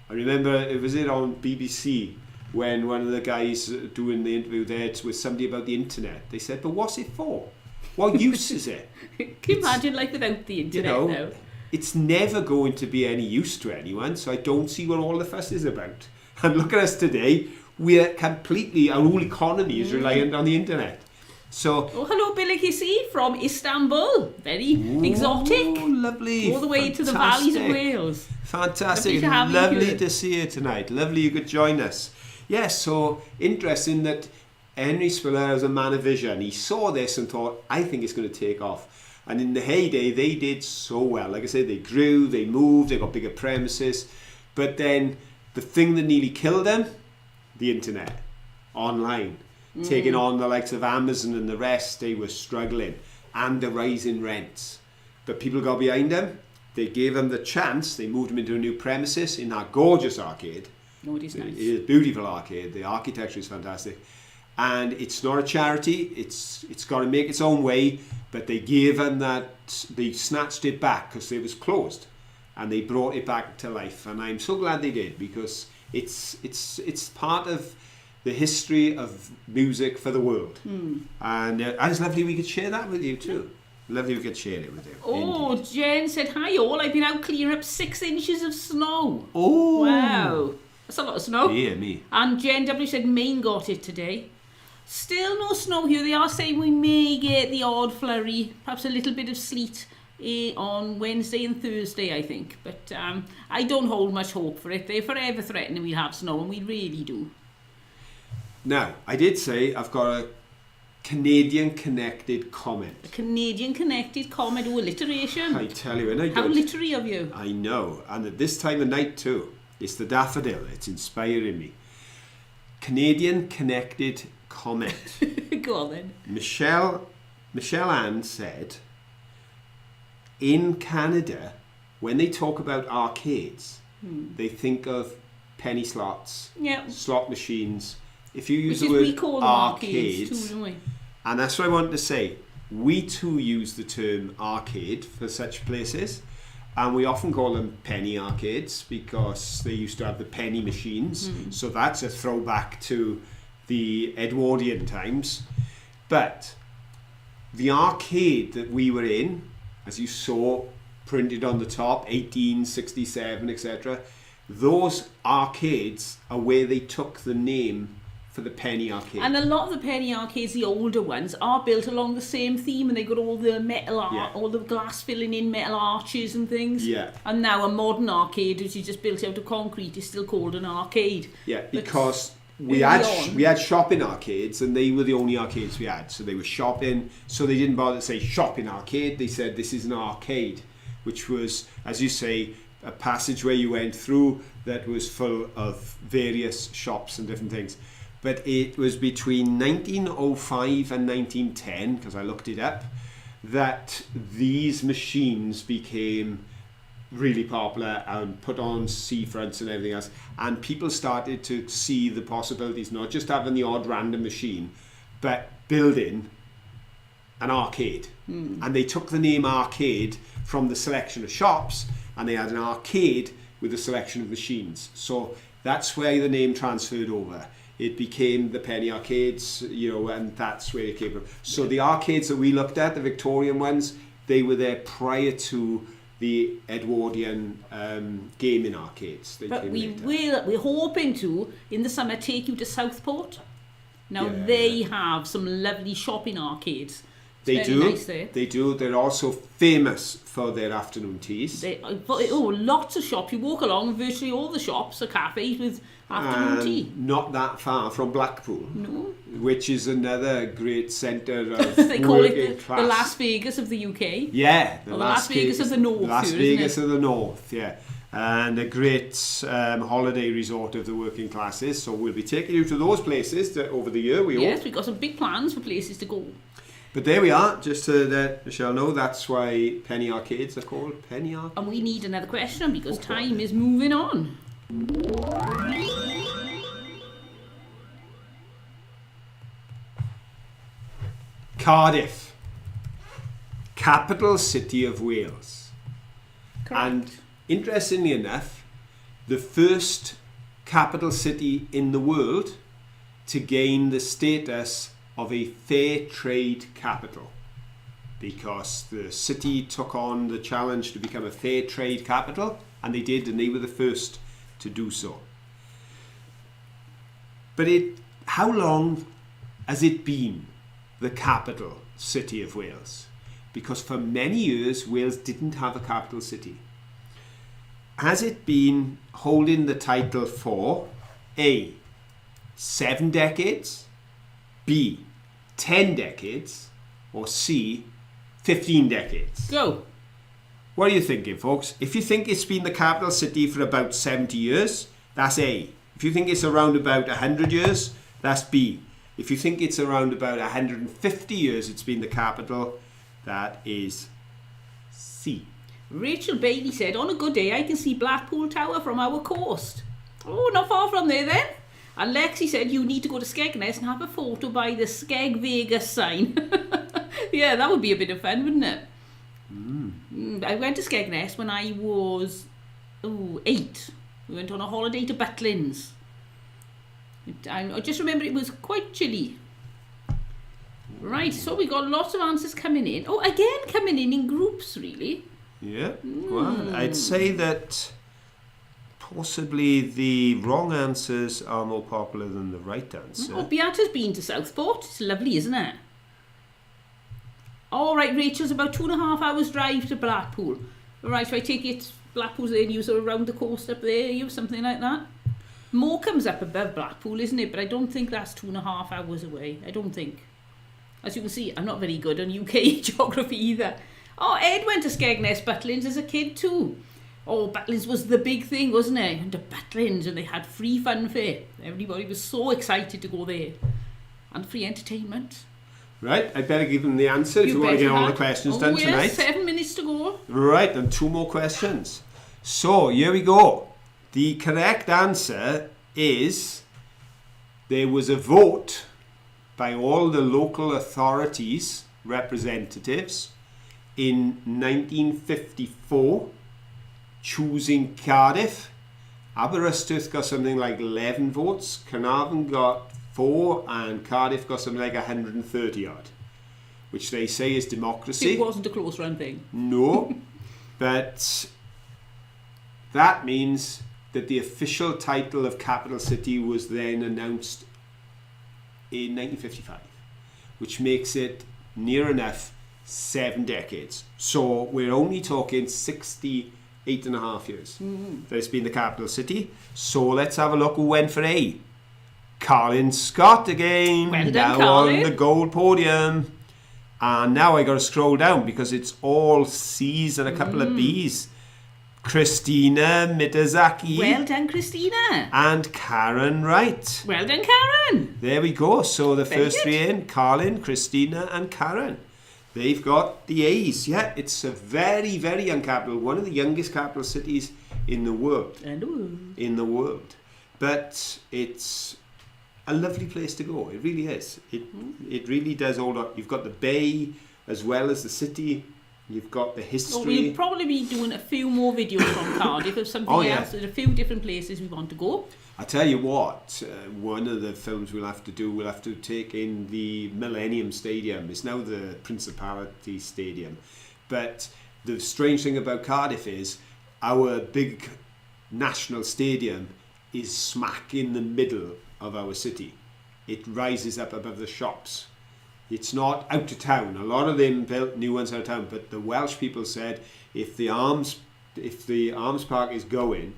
I remember, it was on BBC when one of the guys doing the interview there with somebody about the internet, they said, but what's it for? What use is it? Can you imagine, like, without the internet now? It's never going to be any use to anyone, so I don't see what all the fuss is about. And look at us today. We're completely, our whole economy is reliant on the internet. So, oh, hello, Billy Kissy from Istanbul. Very exotic. Lovely. All the way to the valleys of Wales. Fantastic. Lovely to see you tonight. Lovely you could join us. Yes, so interesting that Henry Spiller was a man of vision. He saw this and thought, I think it's going to take off. And in the heyday, they did so well. Like I said, they grew, they moved, they got bigger premises. But then the thing that nearly killed them, the internet, online, taking on the likes of Amazon and the rest, they were struggling, and the rise in rents. But people got behind them, they gave them the chance, they moved them into a new premises in that gorgeous arcade. Oh, it is nice. It is a beautiful arcade, the architecture is fantastic. And it's not a charity, it's got to make its own way, but they gave them that, they snatched it back because it was closed, and they brought it back to life. And I'm so glad they did, because it's part of the history of music for the world. And it's lovely we could share that with you too. Lovely we could share it with you. Oh, indeed. Jen said, hi all, I've been out clearing up 6 inches of snow. Oh. Wow. That's a lot of snow. Dear me. And Jen W said, Maine got it today. Still no snow here. They are saying we may get the odd flurry, perhaps a little bit of sleet on Wednesday and Thursday, I think. But I don't hold much hope for it. They're forever threatening we'll have snow, and we really do. Now, I did say I've got a Canadian connected comment. A Canadian connected comment. Oh, alliteration. I tell you, and I How literary of you. I know, and at this time of night too. It's the daffodil. It's inspiring me. Canadian connected comment. Go on then. Michelle Ann said, in Canada, when they talk about arcades, they think of penny slots, slot machines. If you use the word we call them arcades too, don't we? And that's what I wanted to say. We too use the term arcade for such places, and we often call them penny arcades because they used to have the penny machines. So that's a throwback to the Edwardian times. But the arcade that we were in, as you saw printed on the top, 1867, etc., those arcades are where they took the name for the penny arcade. And a lot of the penny arcades, the older ones, are built along the same theme, and they got all the metal all the glass filling in metal arches and things. Yeah. And now a modern arcade, which is just built out of concrete, is still called an arcade. Yeah, because we had shopping arcades, and they were the only arcades we had. So they were shopping, so they didn't bother to say shopping arcade. They said this is an arcade, which was, as you say, a passageway you went through that was full of various shops and different things. but it was between 1905 and 1910, because I looked it up, that these machines became really popular and put on seafronts and everything else, and people started to see the possibilities, not just having the odd random machine, but building an arcade. And they took the name arcade from the selection of shops, and they had an arcade with a selection of machines. So that's where the name transferred over. It became the penny arcades, and that's where it came from. So the arcades that we looked at, the Victorian ones, they were there prior to the Edwardian gaming arcades. But we're hoping to, in the summer, take you to Southport. Now, they have some lovely shopping arcades. They do. Nice there. They do. They're also famous for their afternoon teas. Lots of shops. You walk along, virtually all the shops are cafes with afternoon tea. Not that far from Blackpool. No. Which is another great centre of they call it the class. Las Vegas of the UK. Yeah. The Las Vegas of the North. Las Vegas of the North, yeah. And a great holiday resort of the working classes. So we'll be taking you to those places over the year, we hope. Yes, we've got some big plans for places to go. But there we are, just to let Michelle know, that's why penny arcades are called penny arcades. And we need another question because time is moving on. Cardiff, capital city of Wales. Correct. And interestingly enough, the first capital city in the world to gain the status of a fair trade capital, because the city took on the challenge to become a fair trade capital, and they did, and they were the first to do so. But how long has it been the capital city of Wales? Because for many years Wales didn't have a capital city. Has it been holding the title for A, 7 decades, B, 10 decades, or C, 15 decades? Go. What are you thinking, folks? If you think it's been the capital city for about 70 years, that's A. If you think it's around about 100 years, that's B. If you think it's around about 150 years it's been the capital, that is C. Rachel Bailey said, on a good day I can see Blackpool Tower from our coast. Oh, not far from there then. And Lexi said, you need to go to Skegness and have a photo by the Skeg Vegas sign. Yeah, that would be a bit of fun, wouldn't it? I went to Skegness when I was 8. We went on a holiday to Butlins. I just remember it was quite chilly. Right, so we got lots of answers coming in. Oh, again coming in groups, really. Yeah, well, I'd say that possibly the wrong answers are more popular than the right answer. Oh, Beata's been to Southport. It's lovely, isn't it? All right, Rachel's about 2.5 hours drive to Blackpool. All right, so I take it Blackpool's there and you sort of around the coast up there, you something like that. Morecambe's up above Blackpool, isn't it? But I don't think that's 2.5 hours away. I don't think. As you can see, I'm not very good on UK geography either. Oh, Ed went to Skegness Butlins as a kid too. Oh, Butlins was the big thing, wasn't it? And to Butlins, and they had free fun fair. Everybody was so excited to go there. And free entertainment. Right, I'd better give them the answer if you want to get all the questions done tonight. 7 minutes to go. Right, and 2 more questions. So, here we go. The correct answer is there was a vote by all the local authorities, representatives, in 1954, choosing Cardiff. Aberystwyth got something like 11 votes, Carnarvon got 4, and Cardiff got something like 130 odd, which they say is democracy. It wasn't a close run thing. No, but that means that the official title of capital city was then announced in 1955, which makes it near enough 7 decades. So we're only talking 68.5 years that it's been the capital city. So let's have a look who went for A. Colin Scott again, well done, now Colin. on the gold podium. And now I got to scroll down because it's all C's and a couple of B's. Christina Mitazaki. Well done, Christina. And Karen Wright. Well done, Karen. There we go. So the Very first good. three in, Carlin, Christina and Karen. They've got the A's. Yeah, it's a very, very young capital. One of the youngest capital cities in the world. In the world. But it's a lovely place to go. It really is. It really does all that. You've got the bay as well as the city. You've got the history. Well, we'll probably be doing a few more videos from Cardiff of something else. There's a few different places we want to go. I tell you what, one of the films we'll have to take in the Millennium Stadium. It's now the Principality Stadium. But the strange thing about Cardiff is our big national stadium is smack in the middle of our city. It rises up above the shops. It's not out of town. A lot of them built new ones out of town, but the Welsh people said if the arms park is going,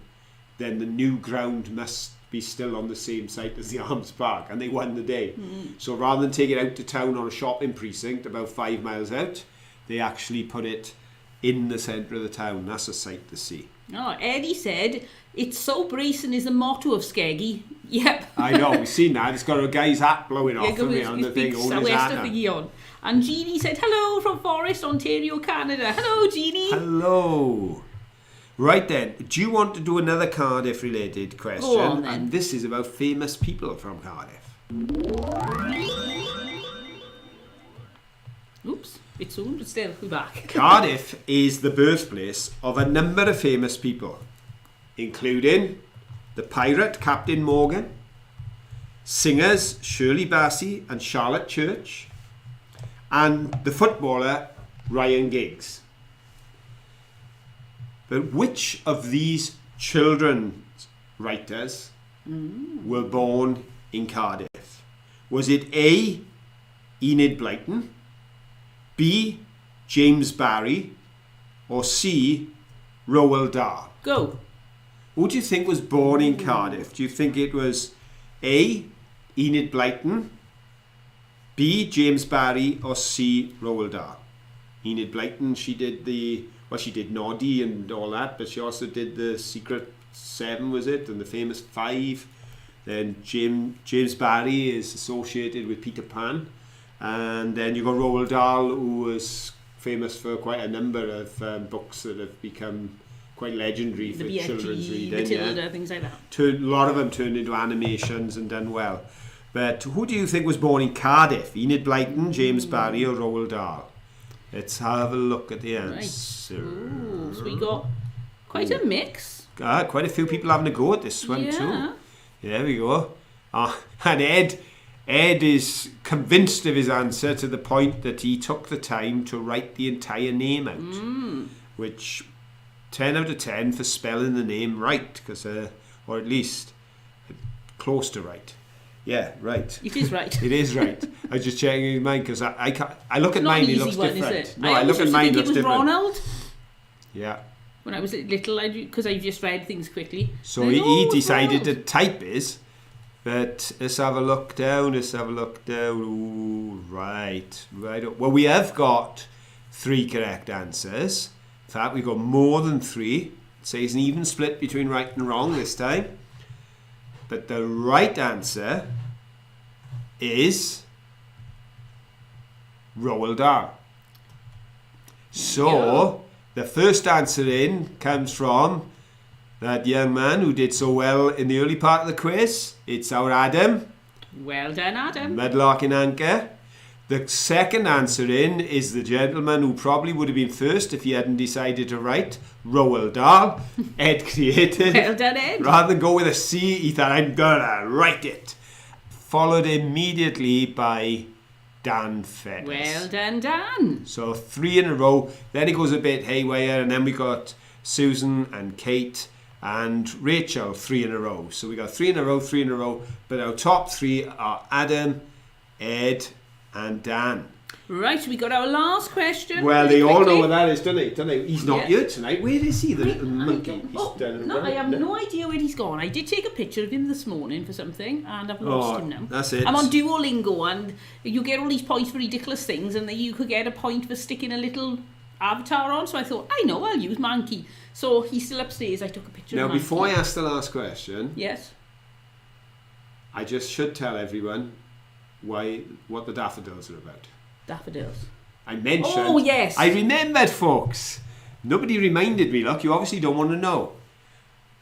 then the new ground must be still on the same site as the arms park, and they won the day. So rather than take it out to town on a shopping precinct about 5 miles out, they actually put it in the centre of the town. That's a sight to see. Oh, Eddie said, it's so bracing is the motto of Skeggy. Yep. I know, we've seen that. It's got a guy's hat blowing off from me on the thing. And Jeannie said, hello from Forest, Ontario, Canada. Hello, Jeannie. Hello. Right then, do you want to do another Cardiff related question? Go on, then. And this is about famous people from Cardiff. Oops, bit soon, but still, we're back. Cardiff is the birthplace of a number of famous people, including the pirate Captain Morgan, singers Shirley Bassey and Charlotte Church, and the footballer Ryan Giggs. But which of these children's writers were born in Cardiff? Was it A, Enid Blyton, B, James Barry, or C, Roald Dahl? Go. Who do you think was born in Cardiff? Do you think it was A, Enid Blyton, B, James Barry, or C, Roald Dahl? Enid Blyton, she did Noddy and all that, but she also did the Secret 7, was it? And the famous 5. Then James Barry is associated with Peter Pan. And then you've got Roald Dahl, who was famous for quite a number of books that have become quite legendary for children's reading. Matilda, things like that. A lot of them turned into animations and done well. But who do you think was born in Cardiff? Enid Blyton, James Barry, or Roald Dahl? Let's have a look at the answer. Right. Ooh, so we got quite a mix. Quite a few people having a go at this one too. There we go. And Ed is convinced of his answer to the point that he took the time to write the entire name out, which 10 out of 10 for spelling the name right, or at least close to right. Yeah, right. It is right. It is right. I was just checking his mind because I look at mine, he looks different. Is it? No, I look at mine, looks different. Ronald. Yeah. When I was little, because I just read things quickly. So he decided to type his, but let's have a look down. Ooh, right. Well, we have got 3 correct answers. In fact, we've got more than 3. So it's an even split between right and wrong this time. But the right answer is Roald Dahl. So the first answer in comes from that young man who did so well in the early part of the quiz. It's our Adam. Well done, Adam. Medlarkin Anchor. The second answer in is the gentleman who probably would have been first if he hadn't decided to write, Roald Dahl. Ed created. Well done, Ed. Rather than go with a C, he thought, I'm gonna write it. Followed immediately by Dan Fennis. Well done, Dan. So 3 in a row. Then it goes a bit haywire, and then we got Susan and Kate and Rachel 3 in a row. So we got 3 in a row, but our top 3 are Adam, Ed, and Dan. Right, we got our last question. Well, they all know what that is, don't they? He's not here tonight. Where is he, the little monkey? I have no idea where he's gone. I did take a picture of him this morning for something, and I've lost him now. That's it. I'm on Duolingo, and you get all these points for ridiculous things, and then you could get a point for sticking a little avatar on, so I thought, I know, I'll use Manky. So he's still upstairs. I took a picture Now, of Manky. before I ask the last question, Yes. I just should tell everyone what the daffodils are about. Daffodils. I mentioned. Oh, yes. I remembered, folks. Nobody reminded me. Look, you obviously don't want to know.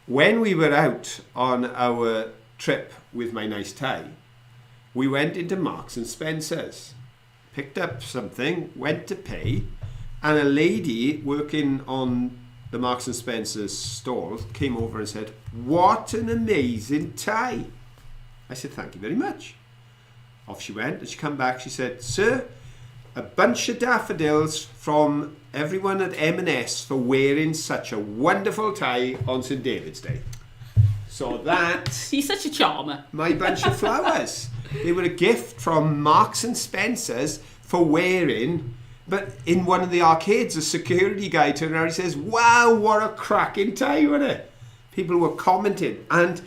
When we were out on our trip with my nice tie, we went into Marks and Spencer's, picked up something, went to pay, and a lady working on the Marks and Spencer's stall came over and said, "What an amazing tie." I said, "Thank you very much." Off she went, and she came back, she said, "Sir, a bunch of daffodils from everyone at M&S for wearing such a wonderful tie on St. David's Day." So that's He's such a charmer. my bunch of flowers. They were a gift from Marks and Spencer's for wearing, but in one of the arcades, a security guy turned around and says, "Wow, what a cracking tie, wasn't it?" People were commenting, and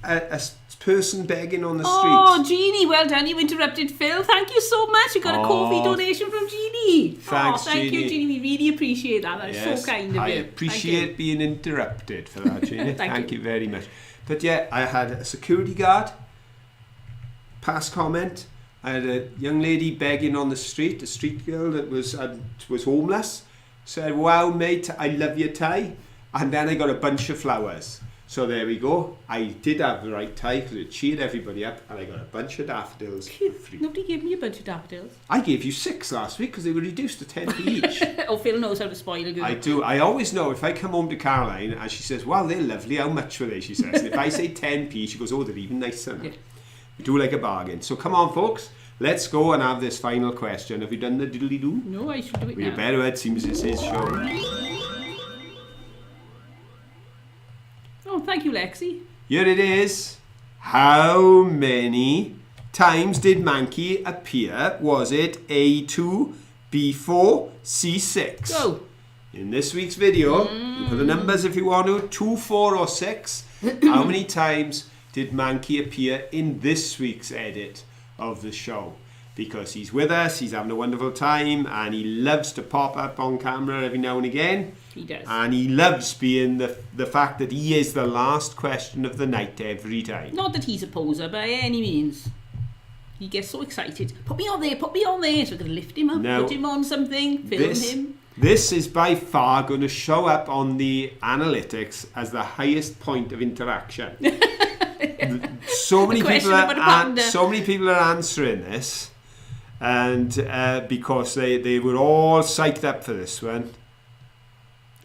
a person begging on the street. Oh, Jeannie, well done. You interrupted Phil. Thank you so much. You got a coffee donation from Jeannie. Thanks, thank Jeannie. you, Jeannie. We really appreciate that. That's so kind of you. I appreciate being interrupted for that, Jeannie. Thank you very much. But yeah, I had a security guard pass comment. I had a young lady begging on the street, a street girl that was homeless, said, "Wow, mate, I love your tie." And then I got a bunch of flowers. So there we go. I did have the right tie because it cheered everybody up, and I got a bunch of daffodils for free. Nobody gave me a bunch of daffodils. I gave you 6 last week because they were reduced to 10p each. Oh, Phil knows how to spoil a girl. I do. I always know if I come home to Caroline and she says, "Wow, they're lovely. How much were they?" she says. And if I say 10p, she goes, "Oh, they're even nicer now." Yeah. We do like a bargain. So come on, folks. Let's go and have this final question. Have you done the diddly-doo? No, I should do it Well, you now. better. It seems it's his show. Oh, thank you, Lexi. Here it is. How many times did Manky appear? Was it A2, B4, C6? Go. In this week's video, you put the numbers if you want to, 2, 4 or 6. How many times did Manky appear in this week's edit of the show? Because he's with us, he's having a wonderful time, and he loves to pop up on camera every now and again. He does. And he loves being the fact that he is the last question of the night every time. Not that he's a poser by any means. He gets so excited. Put me on there, put me on there. So we're going to lift him up, Now, put him on something, film him. This is by far going to show up on the analytics as the highest point of interaction. So many people are answering this, and because they were all psyched up for this one.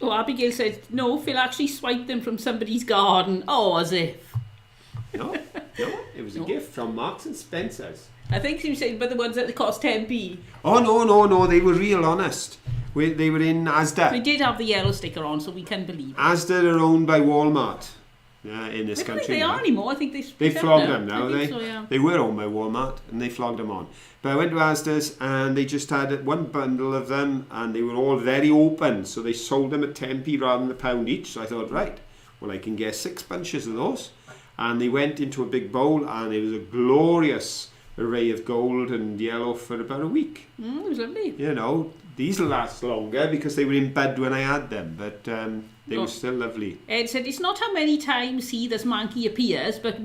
Oh, Abigail said, no, Phil actually swiped them from somebody's garden. Oh, as if. No, it was a gift from Marks and Spencer's. I think he was saying about the ones that cost 10p. Oh, no, they were real honest. They were in Asda. We did have the yellow sticker on, so we can believe it. Asda are owned by Walmart in this I don't country. think they are anymore. I think They flogged them now. So. They were owned by Walmart and they flogged them on. But I went to Asda's and they just had one bundle of them and they were all very open. So they sold them at 10p rather than £1 each. So I thought, right, well, I can get 6 bunches of those. And they went into a big bowl and it was a glorious array of gold and yellow for about a week. It was lovely. You know, these will last longer because they were in bud when I had them, but they were still lovely. Ed said it's not how many times this Manky appears, but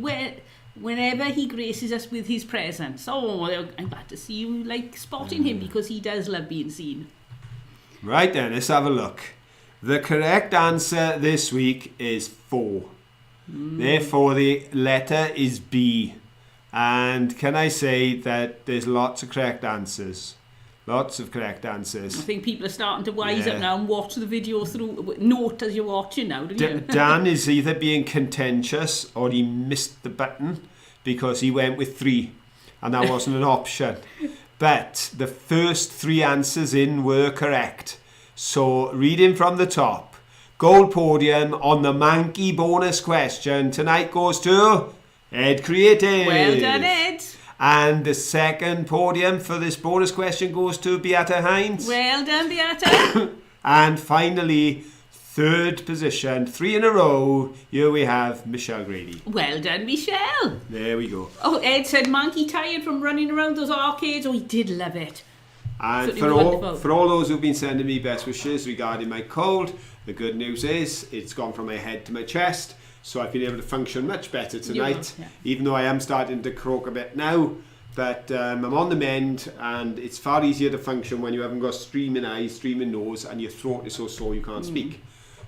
whenever he graces us with his presence. Oh, I'm glad to see you spotting him because he does love being seen. Right then, let's have a look. The correct answer this week is 4. Therefore, the letter is B. And can I say that there's lots of correct answers? Lots of correct answers. I think people are starting to wise up now and watch the video through, note as you're watching now, don't you? Dan is either being contentious or he missed the button because he went with 3 and that wasn't an option. But the first 3 answers in were correct. So reading from the top, gold podium on the Manky bonus question tonight goes to Ed Creative. Well done, Ed. And the second podium for this bonus question goes to Beata Hines. Well done, Beata. And finally, third position, 3 in a row, here we have Michelle Grady. Well done, Michelle. There we go. Oh, Ed said Manky tired from running around those arcades. Oh, he did love it. And Absolutely for all those who've been sending me best wishes regarding my cold, the good news is it's gone from my head to my chest, so I've been able to function much better tonight, even though I am starting to croak a bit now. But I'm on the mend, and it's far easier to function when you haven't got streaming eyes, streaming nose, and your throat is so sore you can't speak.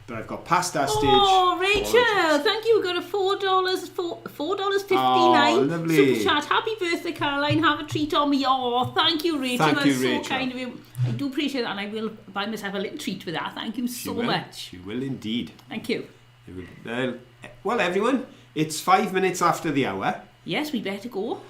But I've got past that stage. Oh, Rachel, thank you. We got a $4.59 lovely. super chat. Happy birthday, Caroline. Have a treat on me. Oh, thank you, Rachel. Thank you, That's Rachel. so kind of you. I do appreciate that, and I will buy myself a little treat with that. Thank you so much. You will indeed. Thank you. Well, everyone, it's 5 minutes after the hour. Yes, we better go.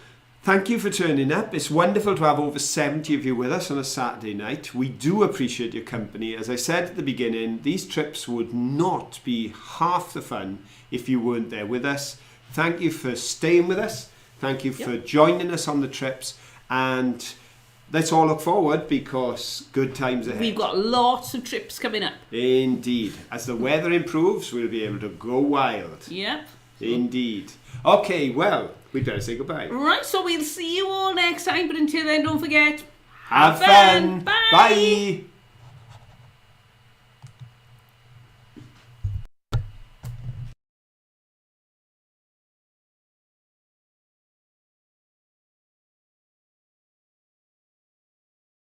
Thank you for turning up. It's wonderful to have over 70 of you with us on a Saturday night. We do appreciate your company. As I said at the beginning, these trips would not be half the fun if you weren't there with us. Thank you for staying with us. Thank you for joining us on the trips. And let's all look forward, because good times ahead. We've got lots of trips coming up. Indeed. As the weather improves, we'll be able to go wild. Yep. Indeed. Okay, well, we better say goodbye. Right, so we'll see you all next time, but until then, don't forget, Have fun. Bye. Bye.